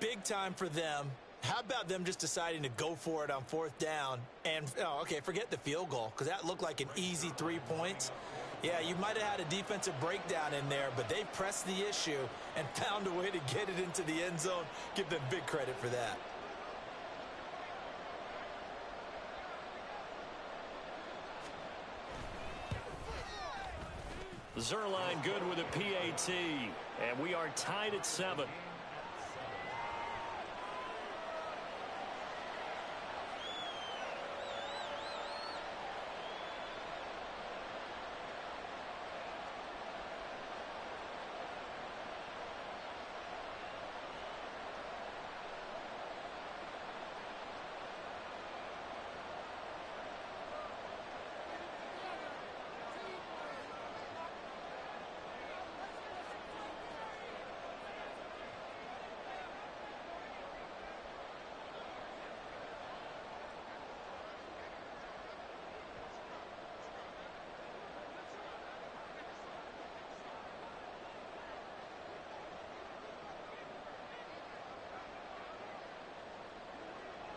Big time for them. How about them just deciding to go for it on 4th down? And, okay, forget the field goal, because that looked like an easy 3 points. Yeah, you might have had a defensive breakdown in there, but they pressed the issue and found a way to get it into the end zone. Give them big credit for that. Zuerlein good with a PAT, and we are tied at 7.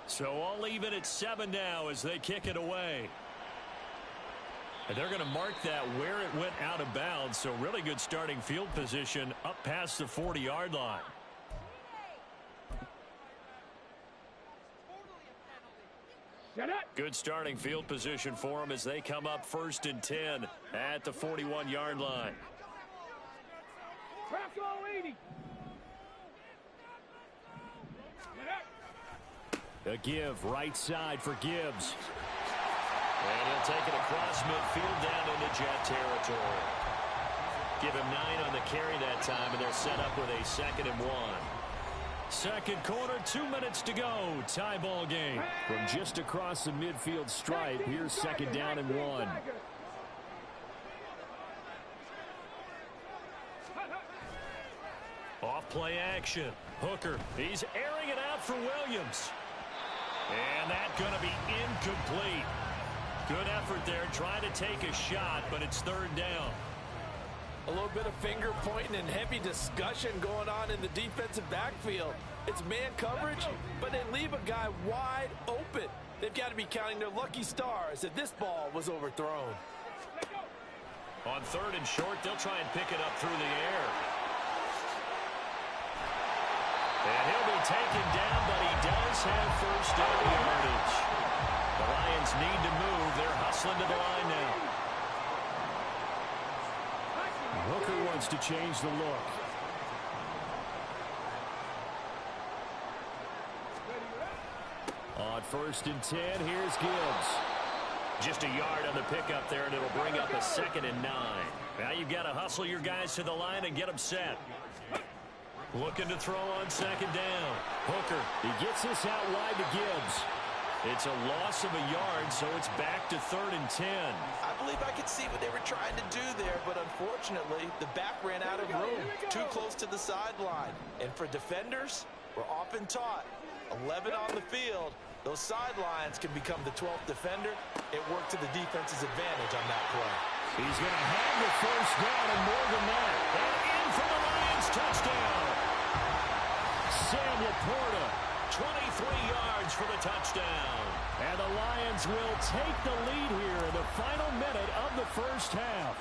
So all even at 7 now as they kick it away. And they're going to mark that where it went out of bounds. So really good starting field position up past the 40-yard line. Good starting field position for them as they come up 1st and 10 at the 41-yard line. A give right side for Gibbs. And he'll take it across midfield down into Jet territory. Give him 9 on the carry that time, and they're set up with a 2nd and 1. Second quarter, 2 minutes to go. Tie ball game. From just across the midfield stripe, here's 2nd down and 1. Off play action. Hooker, he's airing it out for Williams. And that's going to be incomplete. Good effort there, trying to take a shot, but it's 3rd down. A little bit of finger pointing and heavy discussion going on in the defensive backfield. It's man coverage, but they leave a guy wide open. They've got to be counting their lucky stars that this ball was overthrown. On 3rd and short, they'll try and pick it up through the air. And he'll be taken down, but he does have 1st down yardage. The Lions need to move. They're hustling to the line now. Hooker wants to change the look. On 1st and 10, here's Gibbs. Just a yard on the pickup there, and it'll bring up a 2nd and 9. Now you've got to hustle your guys to the line and get them set. Looking to throw on 2nd down. Hooker, he gets this out wide to Gibbs. It's a loss of a yard, so it's back to 3rd and 10. I believe I could see what they were trying to do there, but unfortunately, the back ran out of room. Too close to the sideline. And for defenders, we're often taught, 11 on the field, those sidelines can become the 12th defender. It worked to the defense's advantage on that play. He's going to have the 1st down and more than that. And in for the Lions touchdown. Sam Laporta, 23 3 yards for the touchdown. And the Lions will take the lead here in the final minute of the first half.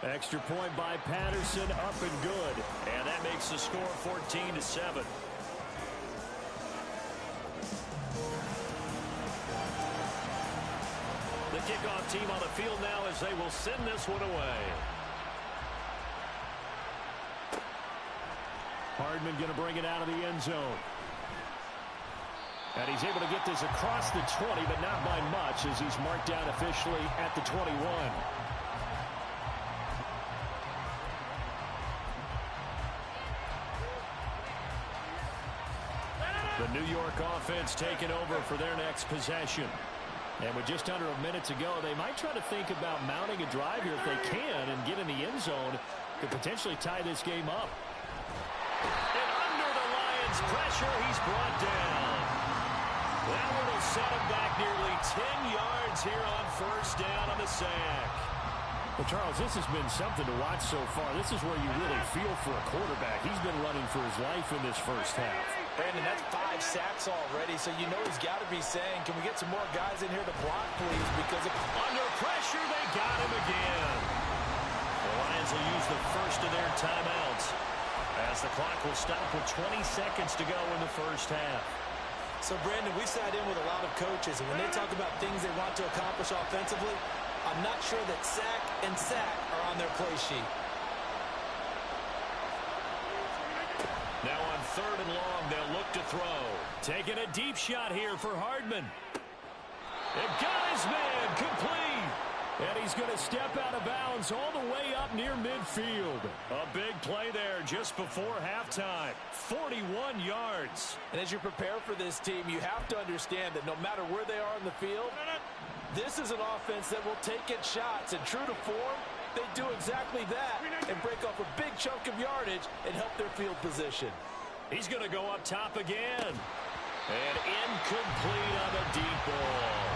Extra point by Patterson, up and good. And that makes the score 14-7. The kickoff team on the field now as they will send this one away. Hardman going to bring it out of the end zone. And he's able to get this across the 20, but not by much as he's marked down officially at the 21. The New York offense taking over for their next possession. And with just under a minute to go, they might try to think about mounting a drive here if they can and get in the end zone to potentially tie this game up. And under the Lions' pressure, he's brought down. That one will set him back nearly 10 yards here on first down on the sack. Well, Charles, this has been something to watch so far. This is where you really feel for a quarterback. He's been running for his life in this first half. Brandon, that's 5 sacks already, so you know he's got to be saying, can we get some more guys in here to block, please? Because under pressure, they got him again. The Lions will use the first of their timeouts as the clock will stop with 20 seconds to go in the first half. So, Brandon, we sat in with a lot of coaches, and when they talk about things they want to accomplish offensively, I'm not sure that sack and sack are on their play sheet. Now on 3rd and long, they'll look to throw. Taking a deep shot here for Hardman. And got his man complete. And he's going to step out of bounds all the way up near midfield. A big play there just before halftime. 41 yards. And as you prepare for this team, you have to understand that no matter where they are in the field, this is an offense that will take its shots. And true to form, they do exactly that and break off a big chunk of yardage and help their field position. He's going to go up top again. And incomplete on the deep ball.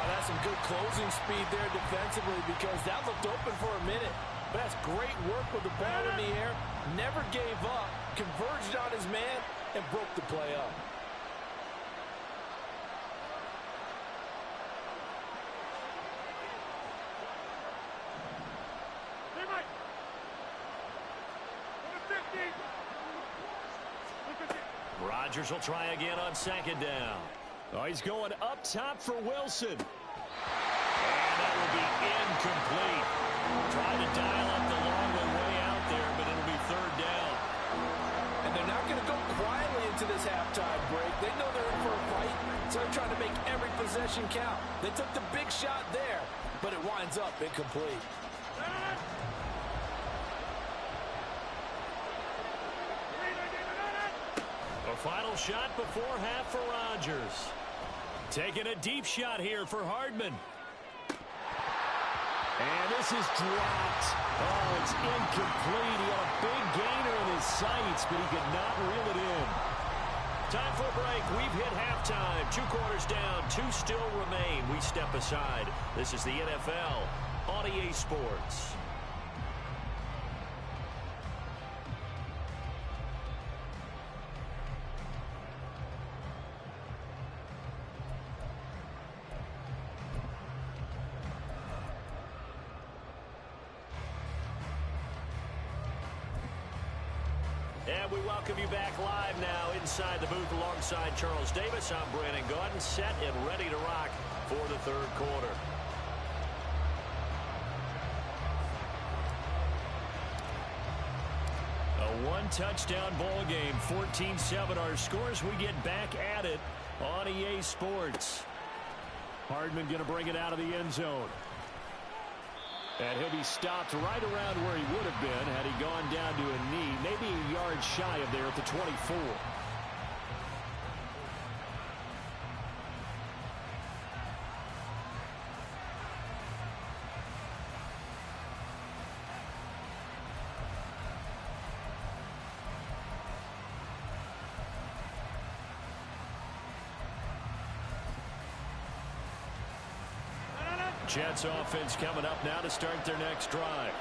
That's some good closing speed there defensively because that looked open for a minute. But that's great work with the ball in the air. Never gave up, converged on his man, and broke the play up. Rodgers will try again on 2nd down. Oh, he's going up top for Wilson. And that will be incomplete. Trying to dial up the long way out there, but it'll be 3rd down. And they're not going to go quietly into this halftime break. They know they're in for a fight, so they're trying to make every possession count. They took the big shot there, but it winds up incomplete. A final shot before half for Rodgers. Taking a deep shot here for Hardman. And this is dropped. Oh, it's incomplete. He had a big gainer in his sights, but he could not reel it in. Time for a break. We've hit halftime. 2 quarters down. 2 still remain. We step aside. This is the NFL on EA Sports. And we welcome you back live now inside the booth alongside Charles Davis. I'm Brandon Gaudin, set and ready to rock for the 3rd quarter. A 1-touchdown ball game, 14-7 our scores. We get back at it on EA Sports. Hardman going to bring it out of the end zone. And he'll be stopped right around where he would have been had he gone down to a knee, maybe a yard shy of there at the 24. Jets offense coming up now to start their next drive.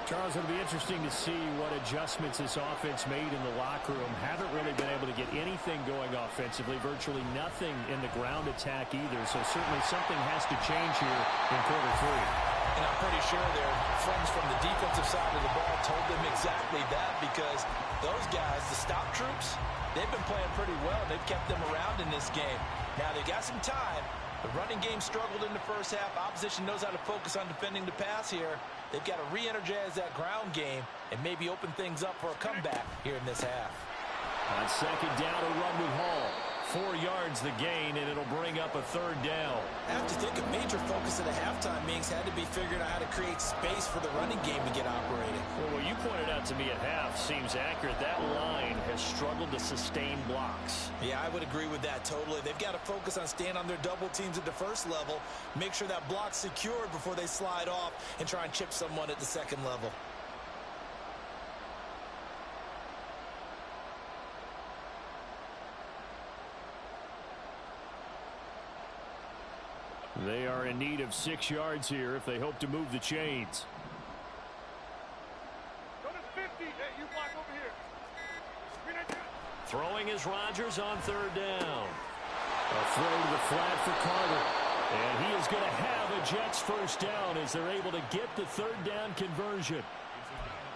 Charles, it'll be interesting to see what adjustments this offense made in the locker room. Haven't really been able to get anything going offensively, virtually nothing in the ground attack either. So certainly something has to change here in quarter three. And I'm pretty sure their friends from the defensive side of the ball told them exactly that, because those guys, the stop troops, they've been playing pretty well. They've kept them around in this game. Now they got some time. The running game struggled in the first half. Opposition knows how to focus on defending the pass here. They've got to re-energize that ground game and maybe open things up for a comeback here in this half. On second down, a run with Hall. 4 yards the gain, and it'll bring up a third down. I have to think a major focus of the halftime meetings had to be figuring out how to create space for the running game to get operating. Well, what you pointed out to me at half seems accurate. That line has struggled to sustain blocks. Yeah, I would agree with that totally. They've got to focus on staying on their double teams at the first level, make sure that block's secured before they slide off and try and chip someone at the second level. They are in need of 6 yards here if they hope to move the chains. Go to 50. Hey, you block over here. Throwing is Rodgers on third down. A throw to the flat for Carter. And he is going to have a Jets first down as they're able to get the third down conversion.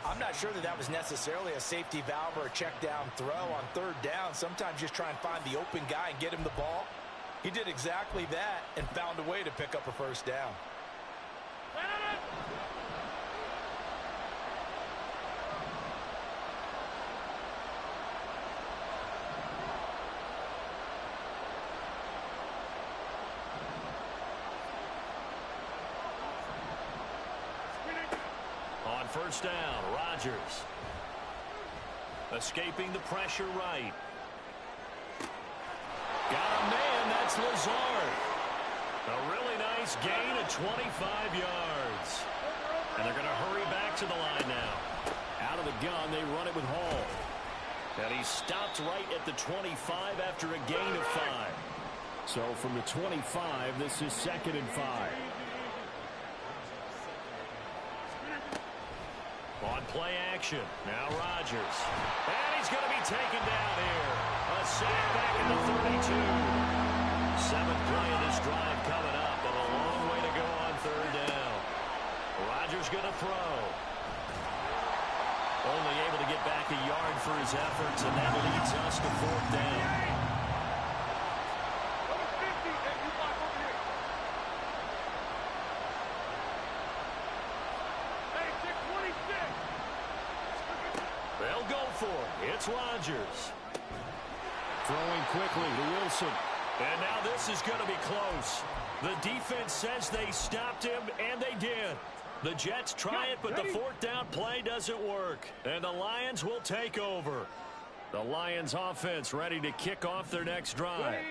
I'm not sure that was necessarily a safety valve or a check down throw on third down. Sometimes just try and find the open guy and get him the ball. He did exactly that and found a way to pick up a first down. On first down, Rodgers. Escaping the pressure right. Got a man, that's Lazard. A really nice gain of 25 yards. And they're going to hurry back to the line now. Out of the gun, they run it with Hall. And he stopped right at the 25 after a gain of 5. So from the 25, this is 2nd and 5. On play action, now Rodgers. And he's going to be taken down here. A sack back in the 32. 7th play of this drive coming up, but a long way to go on third down. Rodgers going to throw. Only able to get back a yard for his efforts, and that leads us to 4th down. They'll go for it. It's Rodgers. Throwing quickly to Wilson. And now this is going to be close. The defense says they stopped him, and they did. The Jets try it, but the 4th down play doesn't work. And the Lions will take over. The Lions offense ready to kick off their next drive.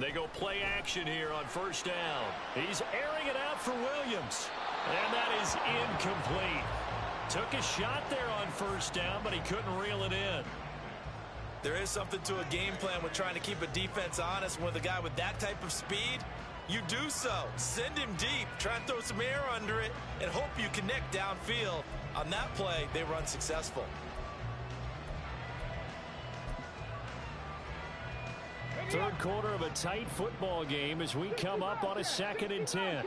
They go play action here on first down. He's airing it out for Williams. And that is incomplete. Took a shot there on first down, but he couldn't reel it in. There is something to a game plan with trying to keep a defense honest. With a guy with that type of speed, you do so. Send him deep, try and throw some air under it, and hope you connect downfield. On that play, they run successful. Third quarter of a tight football game as we come up on a 2nd and 10.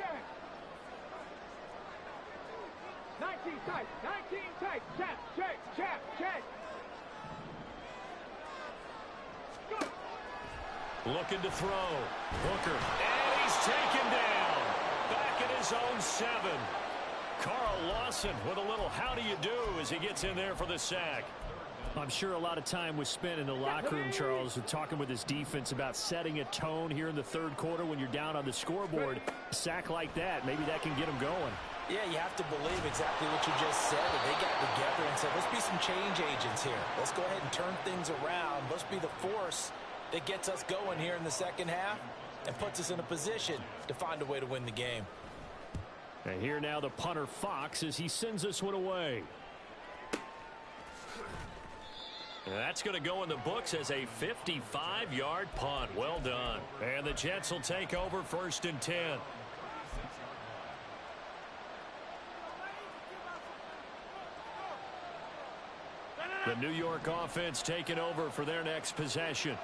19 tight, 19 tight, check. Looking to throw. Hooker. And he's taken down. Back at his own 7. Carl Lawson with a little how do you do as he gets in there for the sack. I'm sure a lot of time was spent in the locker room, Charles, talking with his defense about setting a tone here in the third quarter when you're down on the scoreboard. A sack like that, maybe that can get them going. Yeah, you have to believe exactly what you just said. That they got together and said, let's be some change agents here. Let's go ahead and turn things around. Let's be the force that gets us going here in the second half and puts us in a position to find a way to win the game. And here now the punter Fox as he sends this one away. And that's going to go in the books as a 55-yard punt. Well done. And the Jets will take over 1st and 10. The New York offense taking over for their next possession.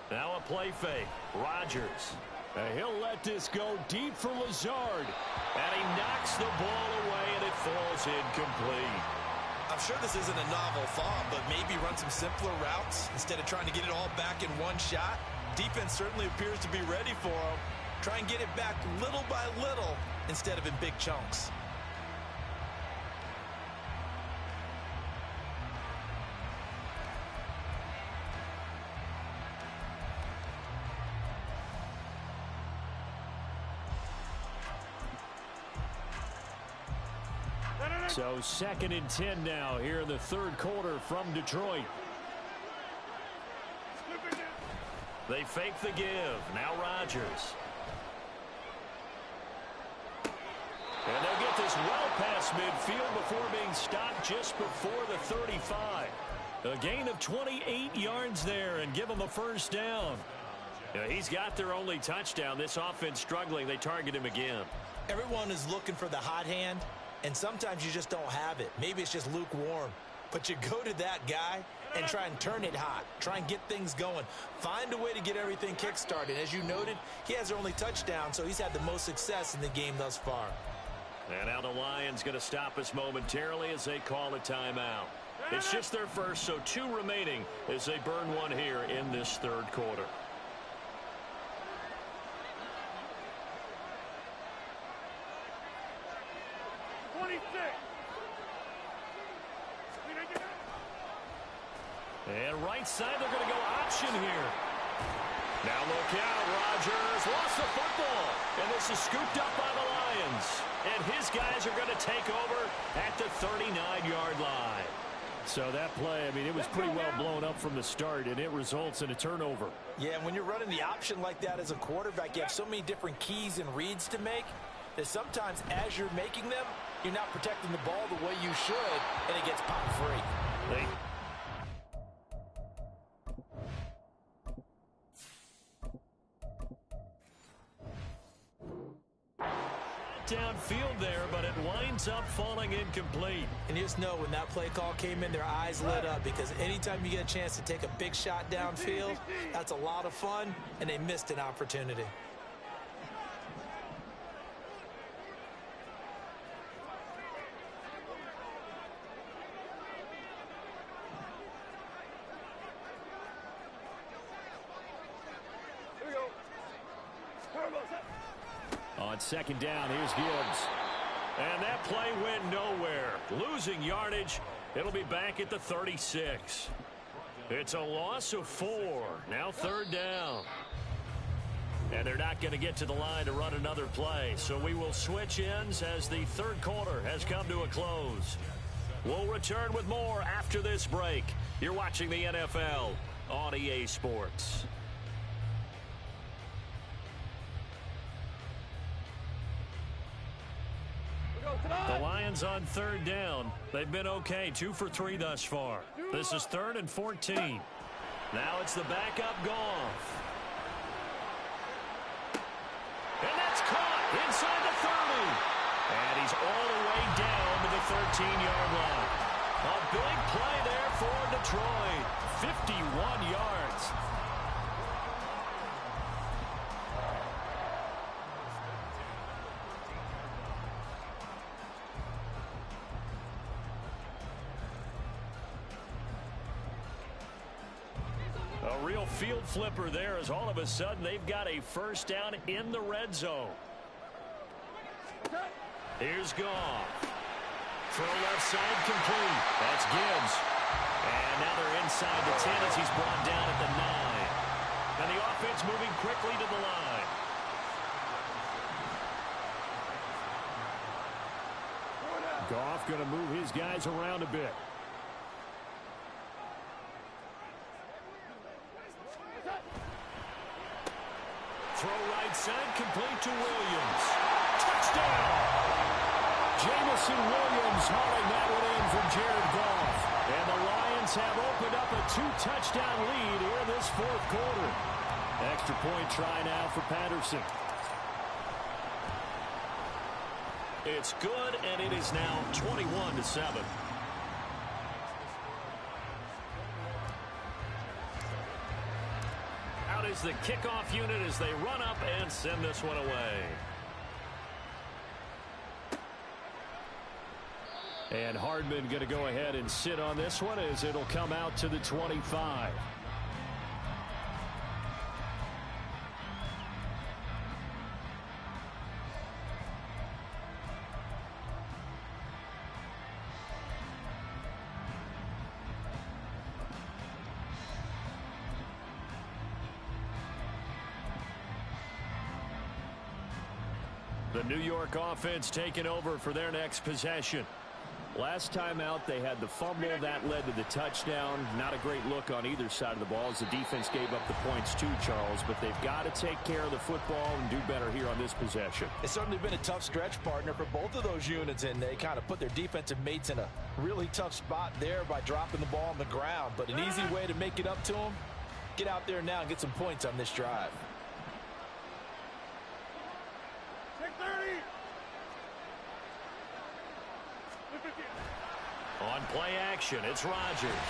Now a play fake. Rodgers. He'll let this go deep for Lazard. And he knocks the ball away, and it falls incomplete. I'm sure this isn't a novel thought, but maybe run some simpler routes instead of trying to get it all back in one shot. Defense certainly appears to be ready for him. Try and get it back little by little instead of in big chunks. So 2nd and 10 now here in the third quarter from Detroit. They fake the give. Now Rodgers. And they'll get this well past midfield before being stopped just before the 35. A gain of 28 yards there and give them a first down. He's got their only touchdown. This offense struggling. They target him again. Everyone is looking for the hot hand, and sometimes you just don't have it. Maybe it's just lukewarm. But you go to that guy and try and turn it hot. Try and get things going. Find a way to get everything kick-started. As you noted, he has their only touchdown, so he's had the most success in the game thus far. And now the Lions going to stop us momentarily as they call a timeout. It's just their first, so 2 remaining as they burn one here in this third quarter. And right side, they're going to go option here. Now look out, Rodgers lost the football. And this is scooped up by the Lions. And his guys are going to take over at the 39-yard line. So that play, I mean, it was pretty well blown up from the start, and it results in a turnover. Yeah, and when you're running the option like that as a quarterback, you have so many different keys and reads to make that sometimes as you're making them, you're not protecting the ball the way you should, and it gets popped free. Downfield there, but it winds up falling incomplete. And you just know when that play call came in, their eyes lit up, because anytime you get a chance to take a big shot downfield, that's a lot of fun, and they missed an opportunity. On 2nd down, here's Gibbs. And that play went nowhere. Losing yardage. It'll be back at the 36. It's a loss of 4. Now 3rd down. And they're not going to get to the line to run another play. So we will switch ends as the third quarter has come to a close. We'll return with more after this break. You're watching the NFL on EA Sports. The Lions on 3rd down. They've been okay, 2 for 3 thus far. This is 3rd and 14. Now it's the backup Goff. And that's caught inside the 30. And he's all the way down to the 13-yard line. A big play there for Detroit. 51 yards. A real field flipper there as all of a sudden they've got a first down in the red zone. Here's Goff. Throw left side complete. That's Gibbs. And now they're inside the 10 as he's brought down at the 9. And the offense moving quickly to the line. Goff going to move his guys around a bit. Throw right side complete to Williams. Touchdown! Jamison Williams hauling that one in from Jared Goff. And the Lions have opened up a 2-touchdown lead here in this fourth quarter. Extra point try now for Patterson. It's good, and it is now 21-7. Out is the kickoff unit as they run up and send this one away. And Hardman going to go ahead and sit on this one as it'll come out to the 25. The New York offense taking over for their next possession. Last time out, they had the fumble that led to the touchdown. Not a great look on either side of the ball as the defense gave up the points too, Charles. But they've got to take care of the football and do better here on this possession. It's certainly been a tough stretch, partner, for both of those units, and they kind of put their defensive mates in a really tough spot there by dropping the ball on the ground. But an easy way to make it up to them, get out there now and get some points on this drive. On play action, it's Rodgers.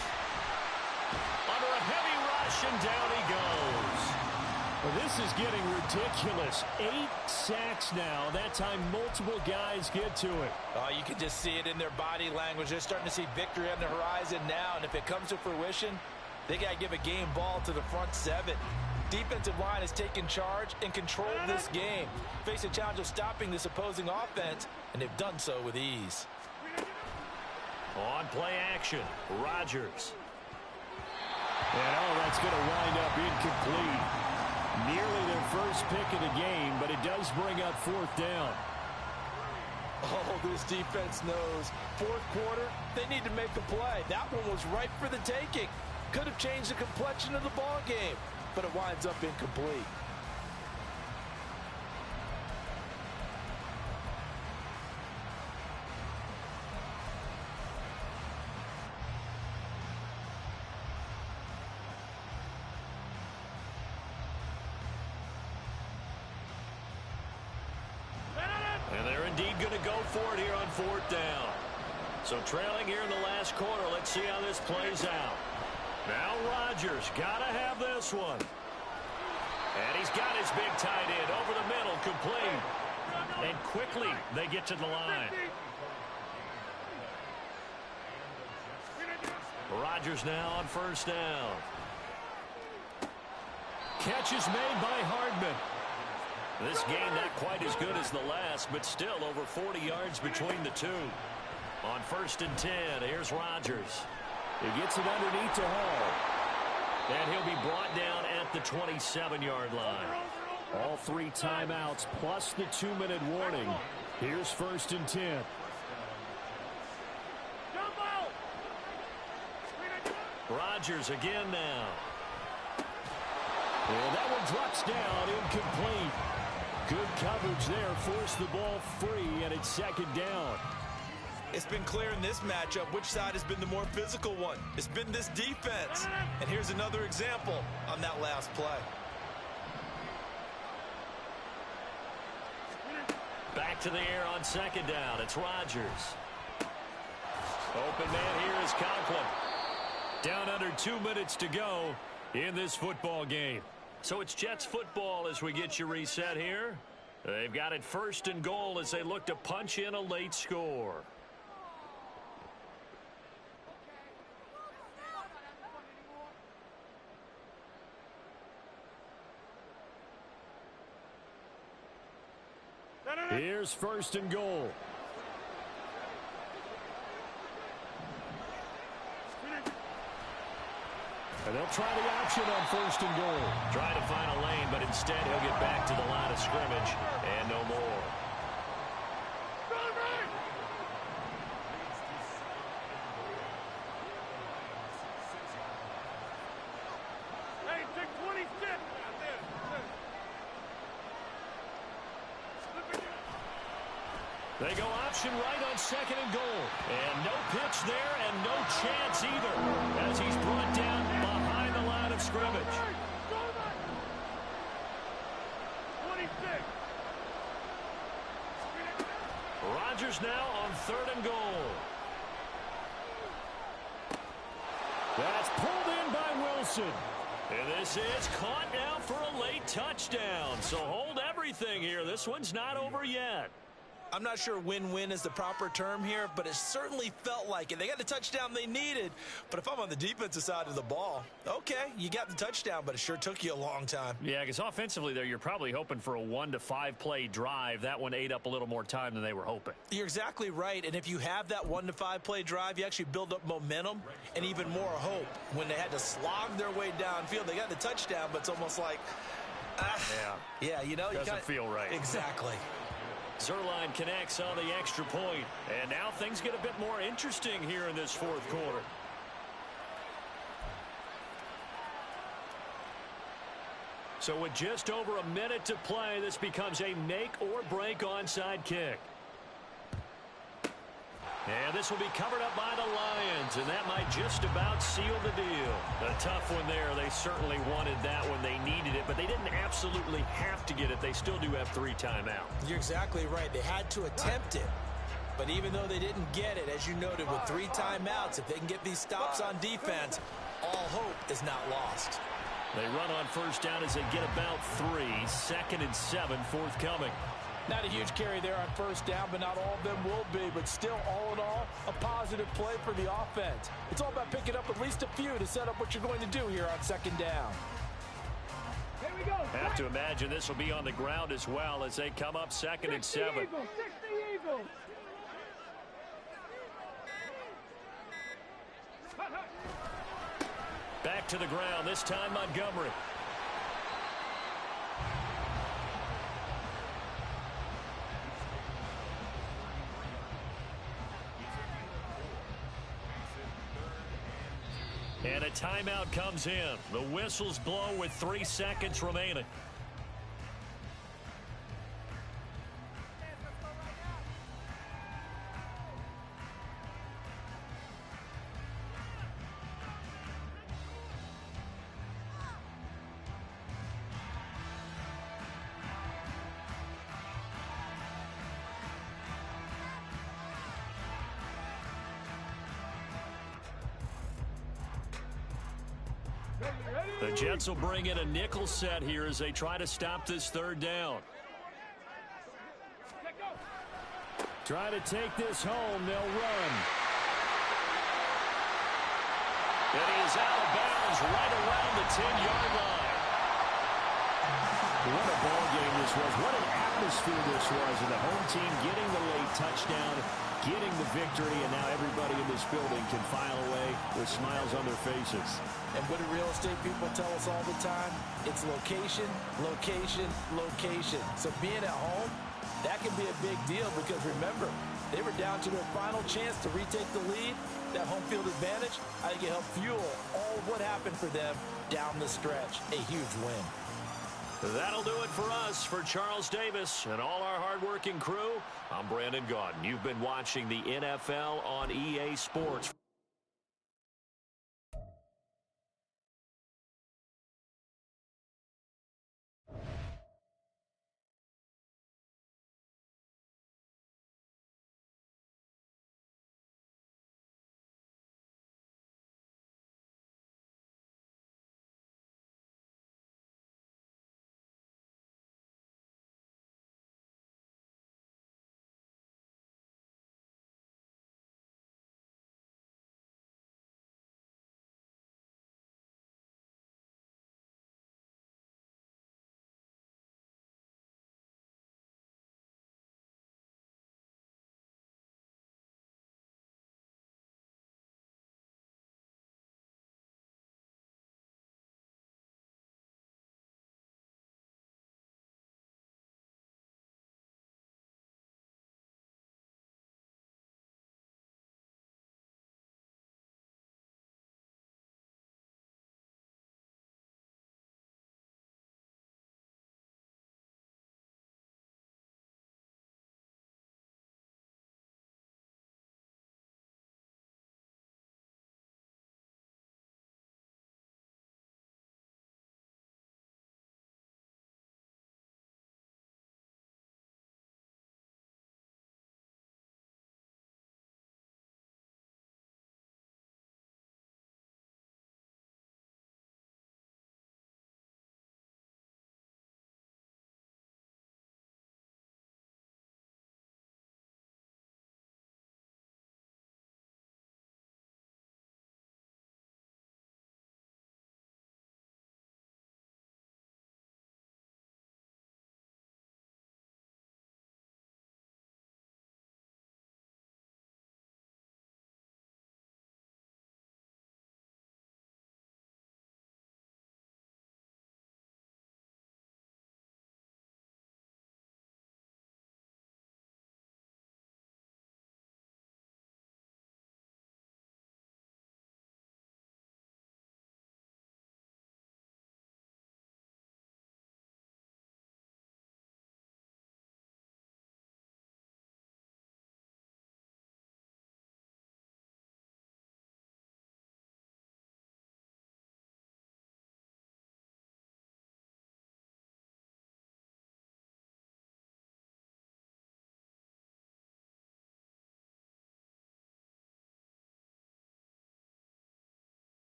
Under a heavy rush, and down he goes. Well, this is getting ridiculous. 8 sacks now. That time, multiple guys get to it. You can just see it in their body language. They're starting to see victory on the horizon now, and if it comes to fruition, they got to give a game ball to the front 7. Defensive line has taken charge and controlled this game. Face a challenge of stopping this opposing offense, and they've done so with ease. On play action, Rodgers. And that's going to wind up incomplete. Nearly their first pick of the game, but it does bring up 4th down. Oh, this defense knows. Fourth quarter, they need to make a play. That one was ripe for the taking. Could have changed the complexion of the ball game, but it winds up incomplete. Going to go for it here on 4th down. So trailing here in the last quarter. Let's see how this plays out. Now Rodgers got to have this one. And he's got his big tight end over the middle, complete. And quickly they get to the line. Rodgers now on 1st down. Catch is made by Hardman. This game not quite as good as the last, but still over 40 yards between the two. On 1st and 10, here's Rodgers. He gets it underneath to Hall. And he'll be brought down at the 27-yard line. All 3 timeouts plus the 2-minute warning. Here's 1st and 10. Rodgers again now. And that one drops down, incomplete. Good coverage there, forced the ball free, and it's 2nd down. It's been clear in this matchup which side has been the more physical one. It's been this defense. And here's another example on that last play. Back to the air on 2nd down. It's Rodgers. Open man here is Conklin. Down under 2 minutes to go in this football game. So it's Jets football as we get you reset here. They've got it 1st and goal as they look to punch in a late score. Here's 1st and goal. And they'll try the option on 1st and goal. Try to find a lane, but instead he'll get back to the line of scrimmage and no more. Hey, take 26. They go option right on second and goal. And no pitch there and no chance either as he's brought down behind the line of scrimmage. 26. Rodgers now on third and goal. That's pulled in by Wilson. And this is caught now for a late touchdown. So hold everything here. This one's not over yet. I'm not sure win-win is the proper term here, but it certainly felt like it. They got the touchdown they needed, but if I'm on the defensive side of the ball, okay, you got the touchdown, but it sure took you a long time. Yeah, because offensively there, you're probably hoping for a 1 to 5 play drive. That one ate up a little more time than they were hoping. You're exactly right, and if you have that 1 to 5 play drive, you actually build up momentum and even more hope. When they had to slog their way downfield, they got the touchdown, but it's almost like, yeah, you know, doesn't feel right. Exactly. Zuerlein connects on the extra point. And now things get a bit more interesting here in this fourth quarter. So with just over a minute to play, this becomes a make or break onside kick. And this will be covered up by the Lions, and that might just about seal the deal. A tough one there. They certainly wanted that when they needed it, but they didn't absolutely have to get it. They still do have 3 timeouts. You're exactly right. They had to attempt it. But even though they didn't get it, as you noted, with 3 timeouts, if they can get these stops on defense, all hope is not lost. They run on first down as they get about 3. 2nd and 7 forthcoming. Not a huge carry there on first down, but not all of them will be. But still, all in all, a positive play for the offense. It's all about picking up at least a few to set up what you're going to do here on second down. Here we go. Have to imagine this will be on the ground as well as they come up 2nd and 7. Eagles, 60 Eagles. Back to the ground, this time Montgomery. And a timeout comes in. The whistles blow with 3 seconds remaining. The Jets will bring in a nickel set here as they try to stop this third down. Try to take this home. They'll run. And he is out of bounds right around the 10-yard line. What a ball game this was. What an atmosphere this was. And the home team getting the late touchdown, getting the victory, and now everybody in this building can file away with smiles on their faces. And what do real estate people tell us all the time? It's location, location, location. So being at home, that can be a big deal because remember, they were down to their final chance to retake the lead. That home field advantage, I think it helped fuel all of what happened for them down the stretch. A huge win. That'll do it for us. For Charles Davis and all our hardworking crew, I'm Brandon Gaudin. You've been watching the NFL on EA Sports.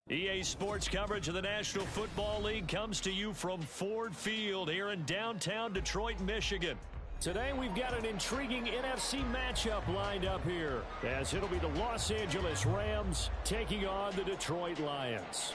EA Sports coverage of the National Football League comes to you from Ford Field here in downtown Detroit, Michigan. Today we've got an intriguing NFC matchup lined up here, as it'll be the Los Angeles Rams taking on the Detroit Lions.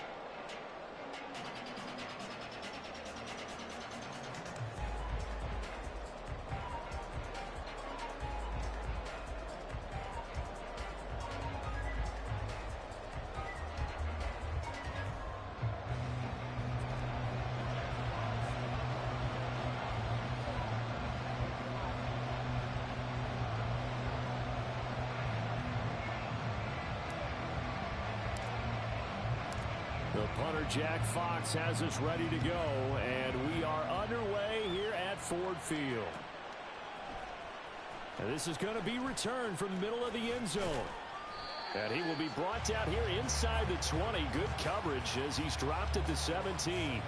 The punter, Jack Fox, has us ready to go, and we are underway here at Ford Field. And this is going to be returned from the middle of the end zone. And he will be brought down here inside the 20. Good coverage as he's dropped at the 17.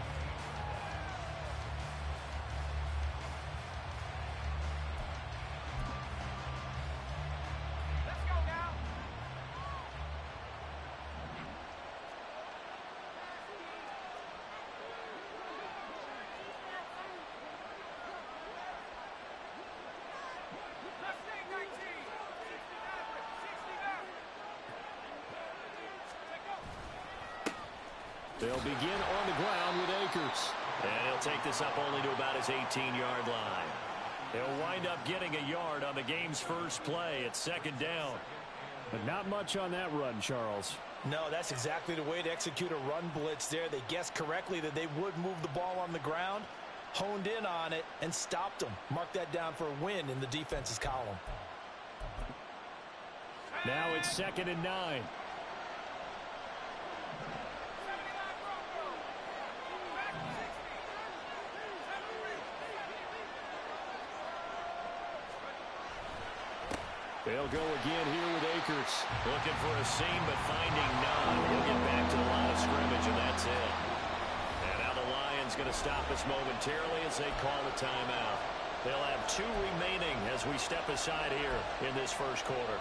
They'll begin on the ground with Akers. And he'll take this up only to about his 18-yard line. He'll wind up getting a yard on the game's first play at second down. But not much on that run, Charles. No, that's exactly the way to execute a run blitz there. They guessed correctly that they would move the ball on the ground, honed in on it, and stopped them. Mark that down for a win in the defense's column. Now it's 2nd and 9. They'll go again here with Akers. Looking for a seam, but finding none. He'll get back to the line of scrimmage, and that's it. And now the Lions going to stop us momentarily as they call a timeout. They'll have 2 remaining as we step aside here in this first quarter.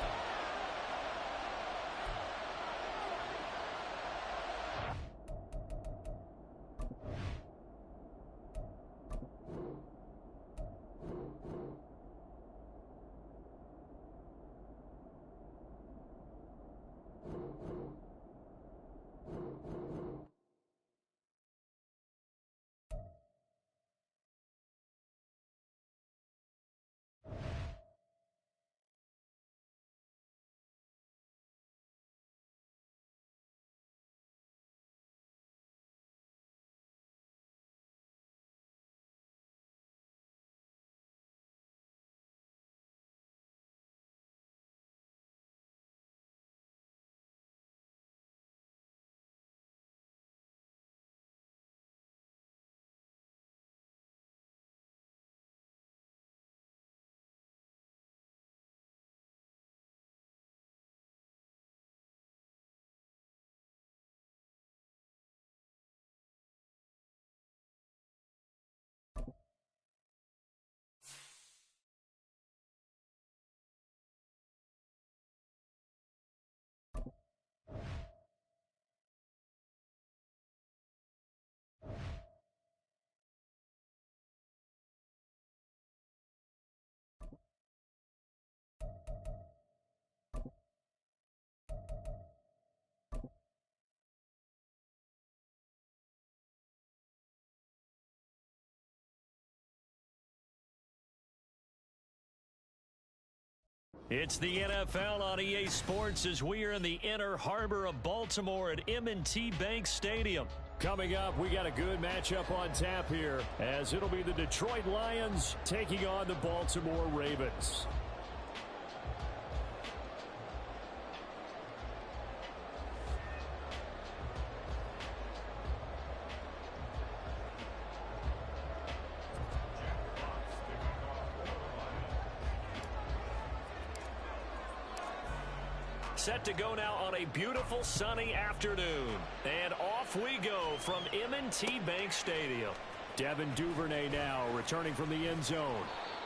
It's the NFL on EA Sports as we are in the inner harbor of Baltimore at M&T Bank Stadium. Coming up, we got a good matchup on tap here as it'll be the Detroit Lions taking on the Baltimore Ravens. Set to go now on a beautiful sunny afternoon. And off we go from M&T Bank Stadium. Devin Duvernay now returning from the end zone.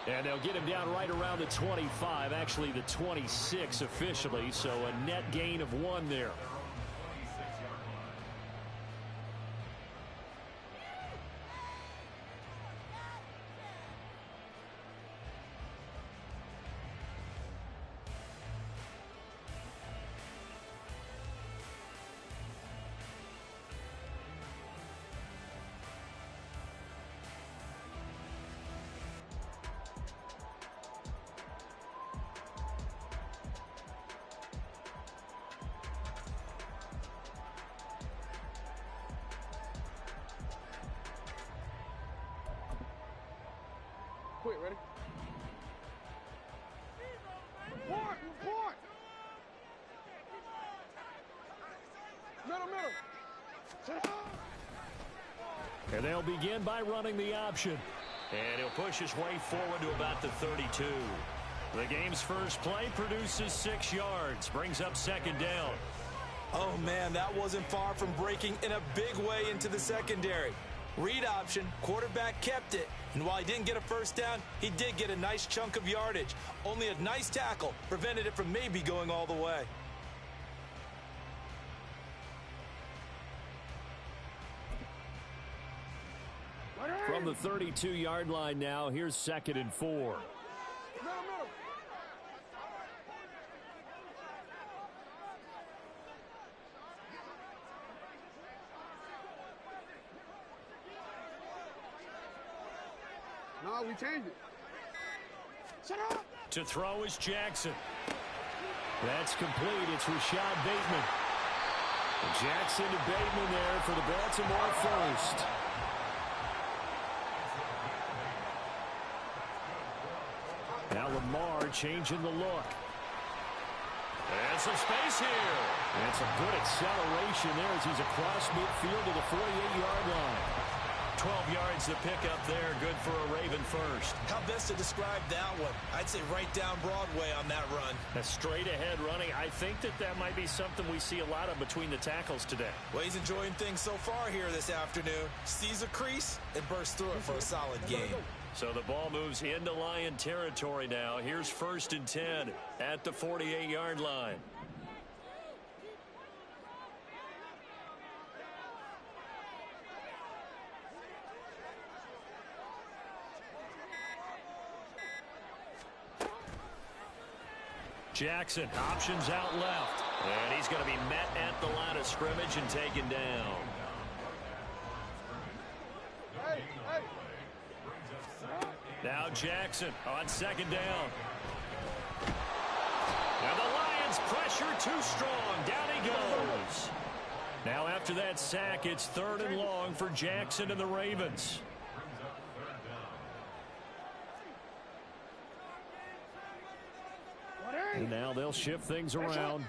And they'll get him down right around the 25, actually the 26 officially, so a net gain of 1 there. And they'll begin by running the option. And he'll push his way forward to about the 32. The game's first play produces 6 yards, brings up second down. Oh, man, that wasn't far from breaking in a big way into the secondary. Read option, quarterback kept it, and while he didn't get a first down, he did get a nice chunk of yardage. Only a nice tackle prevented it from maybe going all the way. From the 32-yard line now, here's 2nd and 4. No, we changed it. Shut up! To throw is Jackson. That's complete. It's Rashad Bateman. Jackson to Bateman there for the Baltimore first. Now Lamar changing the look. And some space here. And some good acceleration there as he's across midfield to the 48-yard line. 12 yards to pick up there. Good for a Raven first. How best to describe that one? I'd say right down Broadway on that run. A straight ahead running. I think that might be something we see a lot of between the tackles today. Well, he's enjoying things so far here this afternoon. Sees a crease and bursts through it for a solid game. So the ball moves into Lion territory now. Here's 1st and 10 at the 48-yard line. Jackson options out left. And he's going to be met at the line of scrimmage and taken down. Now Jackson on 2nd down. And the Lions pressure too strong. Down he goes. Now after that sack, it's 3rd and long for Jackson and the Ravens. And now they'll shift things around.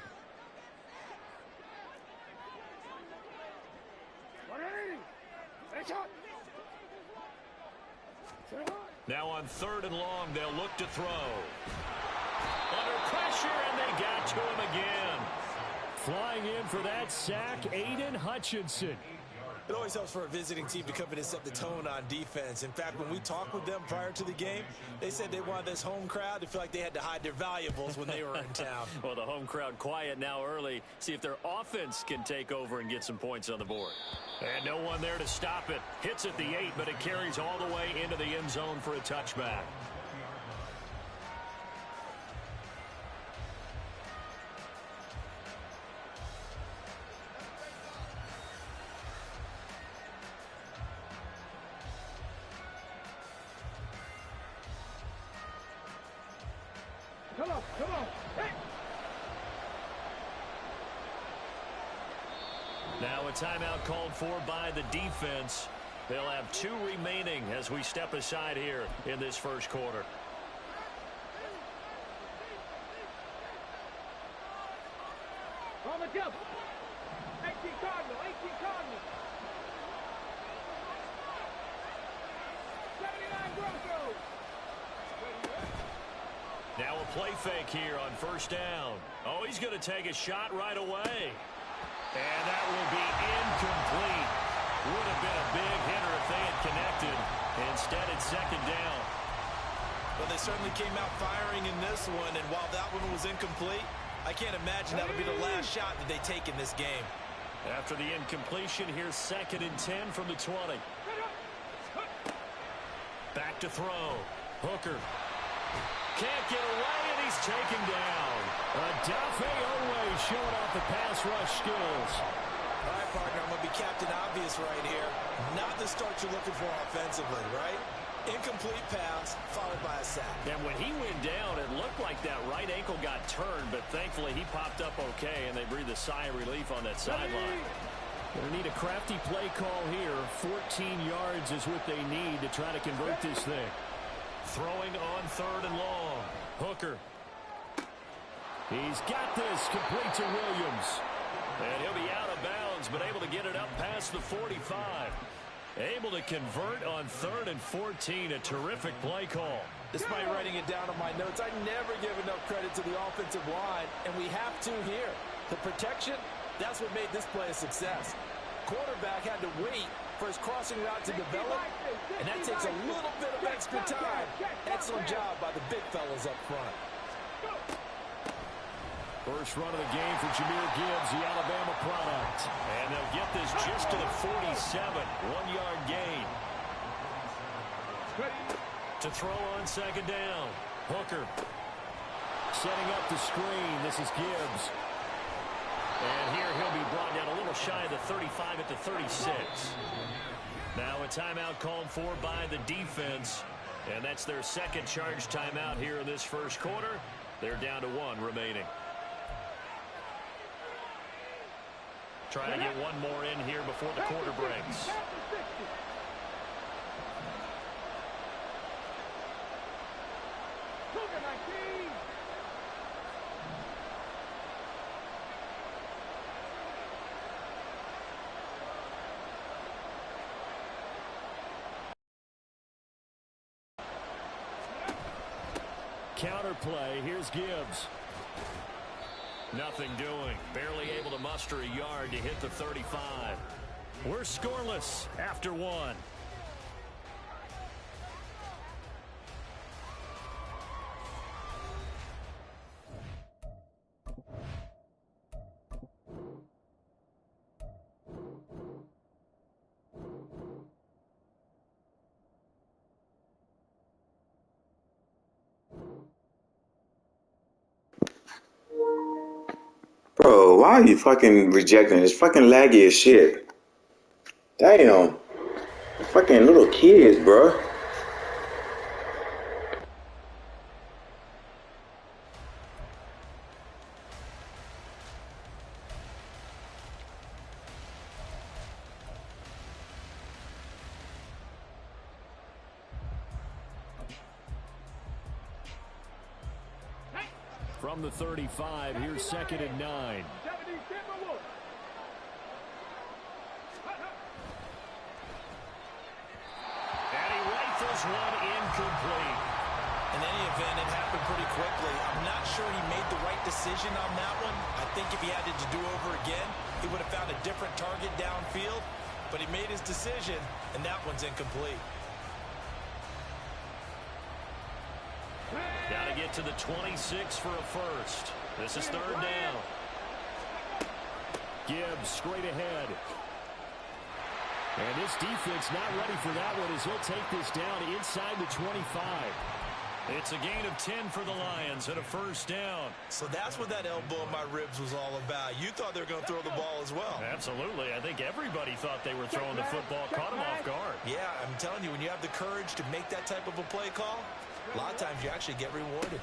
Now on 3rd and long, they'll look to throw. Under pressure, and they got to him again. Flying in for that sack, Aiden Hutchinson. It always helps for a visiting team to come in and set the tone on defense. In fact, when we talked with them prior to the game, they said they wanted this home crowd to feel like they had to hide their valuables when they were in town. Well, the home crowd quiet now early. See if their offense can take over and get some points on the board. And no one there to stop it. Hits at the 8, but it carries all the way into the end zone for a touchback. Come on, come on. Hey! Now a timeout called for by the defense. They'll have 2 remaining as we step aside here in this first quarter. On the jump. 18 Cardinal, 18 Cardinal. 79 Broncos. Now a play fake here on 1st down. Oh, he's going to take a shot right away. And that will be incomplete. Would have been a big hitter if they had connected. Instead, it's 2nd down. Well, they certainly came out firing in this one, and while that one was incomplete, I can't imagine that'll be the last shot that they take in this game. After the incompletion, here's 2nd and 10 from the 20. Back to throw. Hooker. Can't get away, and he's taken down. Odafe Oweh showing off the pass rush skills. All right, partner, I'm going to be Captain Obvious right here. Not the start you're looking for offensively, right? Incomplete pass, followed by a sack. And when he went down, it looked like that right ankle got turned, but thankfully he popped up okay, and they breathed a sigh of relief on that sideline. They need a crafty play call here. 14 yards is what they need to try to convert this thing. Throwing on 3rd and long. Hooker. He's got this, complete to Williams. And he'll be out of bounds, but able to get it up past the 45. Able to convert on 3rd and 14. A terrific play call. Despite writing it down on my notes, I never give enough credit to the offensive line, and we have to here. The protection, that's what made this play a success. Quarterback had to wait for his crossing route to develop, and that takes a little bit of extra time. Excellent job by the big fellas up front. First run of the game for Jahmyr Gibbs, the Alabama product. And they'll get this just to the 47. 1-yard gain. To throw on 2nd down. Hooker setting up the screen. This is Gibbs. And here he'll be brought down a little shy of the 35 at the 36. Now a timeout called for by the defense. And that's their second charge timeout here in this first quarter. They're down to 1 remaining. Trying to get one more in here before the quarter breaks. Counter play. Here's Gibbs. Nothing doing. Barely able to muster a yard to hit the 35. We're scoreless after 1. Bro, why are you fucking rejecting? It's fucking laggy as shit. Damn. Fucking little kids, bro. From the 35, here's 2nd and 9. And he rifles one incomplete. In any event, it happened pretty quickly. I'm not sure he made the right decision on that one. I think if he had it to do over again, he would have found a different target downfield. But he made his decision, and that one's incomplete. Got to get to the 26 for a first. This is 3rd down. Gibbs straight ahead. And this defense not ready for that one as he'll take this down inside the 25. It's a gain of 10 for the Lions and a first down. So that's what that elbow in my ribs was all about. You thought they were going to throw the ball as well. Absolutely. I think everybody thought they were throwing the football. Caught him off guard. Yeah, I'm telling you, when you have the courage to make that type of a play call, a lot of times you actually get rewarded.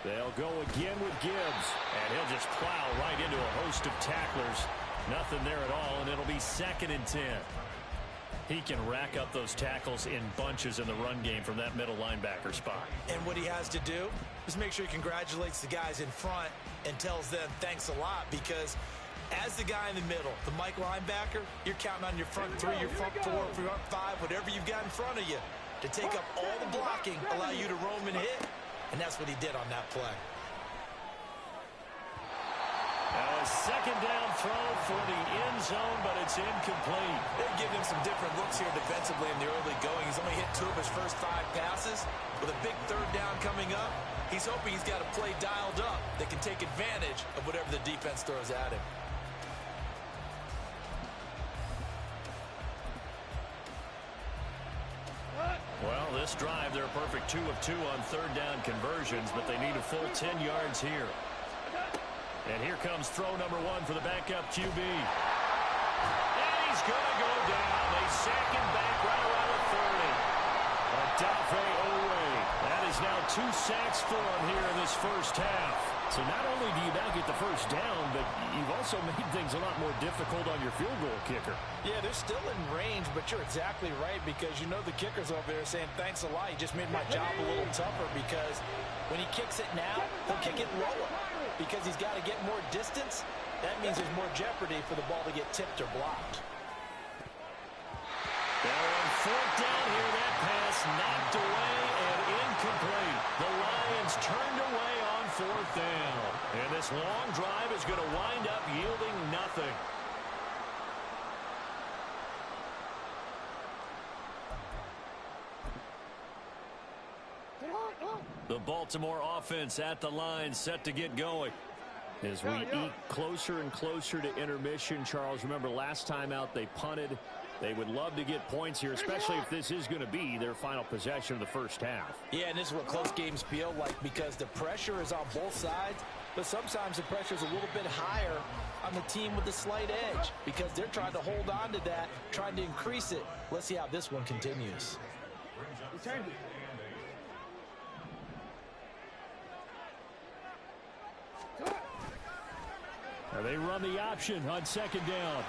They'll go again with Gibbs, and he'll just plow right into a host of tacklers. Nothing there at all, and it'll be 2nd and 10. He can rack up those tackles in bunches in the run game from that middle linebacker spot. And what he has to do is make sure he congratulates the guys in front and tells them thanks a lot, because as the guy in the middle, the Mike linebacker, you're counting on your front 3, your front 4, front 5, whatever you've got in front of you to take up all the blocking, allow you to roam and hit. And that's what he did on that play. Now a 2nd down throw for the end zone, but it's incomplete. They're giving him some different looks here defensively in the early going. He's only hit 2 of his first 5 passes. With a big 3rd down coming up, he's hoping he's got a play dialed up that can take advantage of whatever the defense throws at him. Well, this drive, they're a perfect 2 of 2 on 3rd down conversions, but they need a full 10 yards here. And here comes throw number 1 for the backup QB. And he's going to go down. They sack him back right around the 30. Odafe Oweh. That is now 2 sacks for him here in this first half. So not only do you now get the first down, but you've also made things a lot more difficult on your field goal kicker. Yeah, they're still in range, but you're exactly right, because you know the kicker's over there saying, thanks a lot. You just made my job a little tougher, because when he kicks it now, he'll kick it lower because he's got to get more distance. That means there's more jeopardy for the ball to get tipped or blocked. Now on fourth down here, that pass knocked away and incomplete. The Lions turned away on fourth down. And this long drive is going to wind up yielding nothing. The Baltimore offense at the line, set to get going. As we eke closer and closer to intermission, Charles, remember last time out they punted. They would love to get points here, especially if this is going to be their final possession of the first half. Yeah, and this is what close games feel like because the pressure is on both sides, but sometimes the pressure is a little bit higher on the team with the slight edge because they're trying to hold on to that, trying to increase it. Let's see how this one continues. They run the option on second down.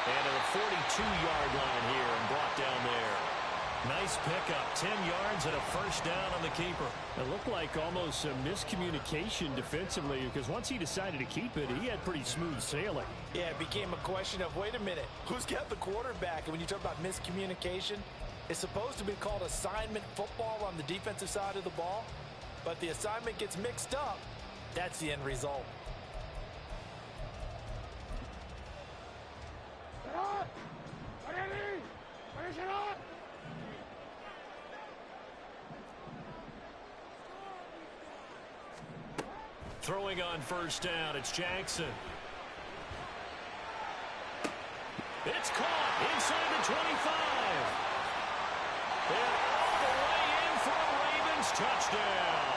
And to the 42-yard line here and brought down there. Nice pickup, 10 yards and a first down on the keeper. It looked like almost a miscommunication defensively because once he decided to keep it, he had pretty smooth sailing. Yeah, it became a question of, wait a minute, who's got the quarterback? And when you talk about miscommunication, it's supposed to be called assignment football on the defensive side of the ball, but the assignment gets mixed up. That's the end result. Throwing on first down, it's Jackson. It's caught inside the 25. And all the way in for a Ravens touchdown.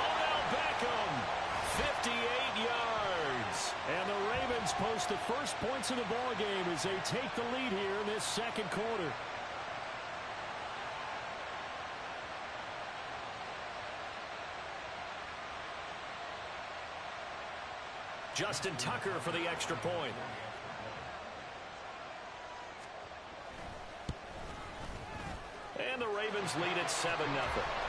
Odell Beckham, 58 yards. And the Ravens post the first points of the ball game as they take the lead here in this second quarter. Justin Tucker for the extra point. And the Ravens lead at 7-0.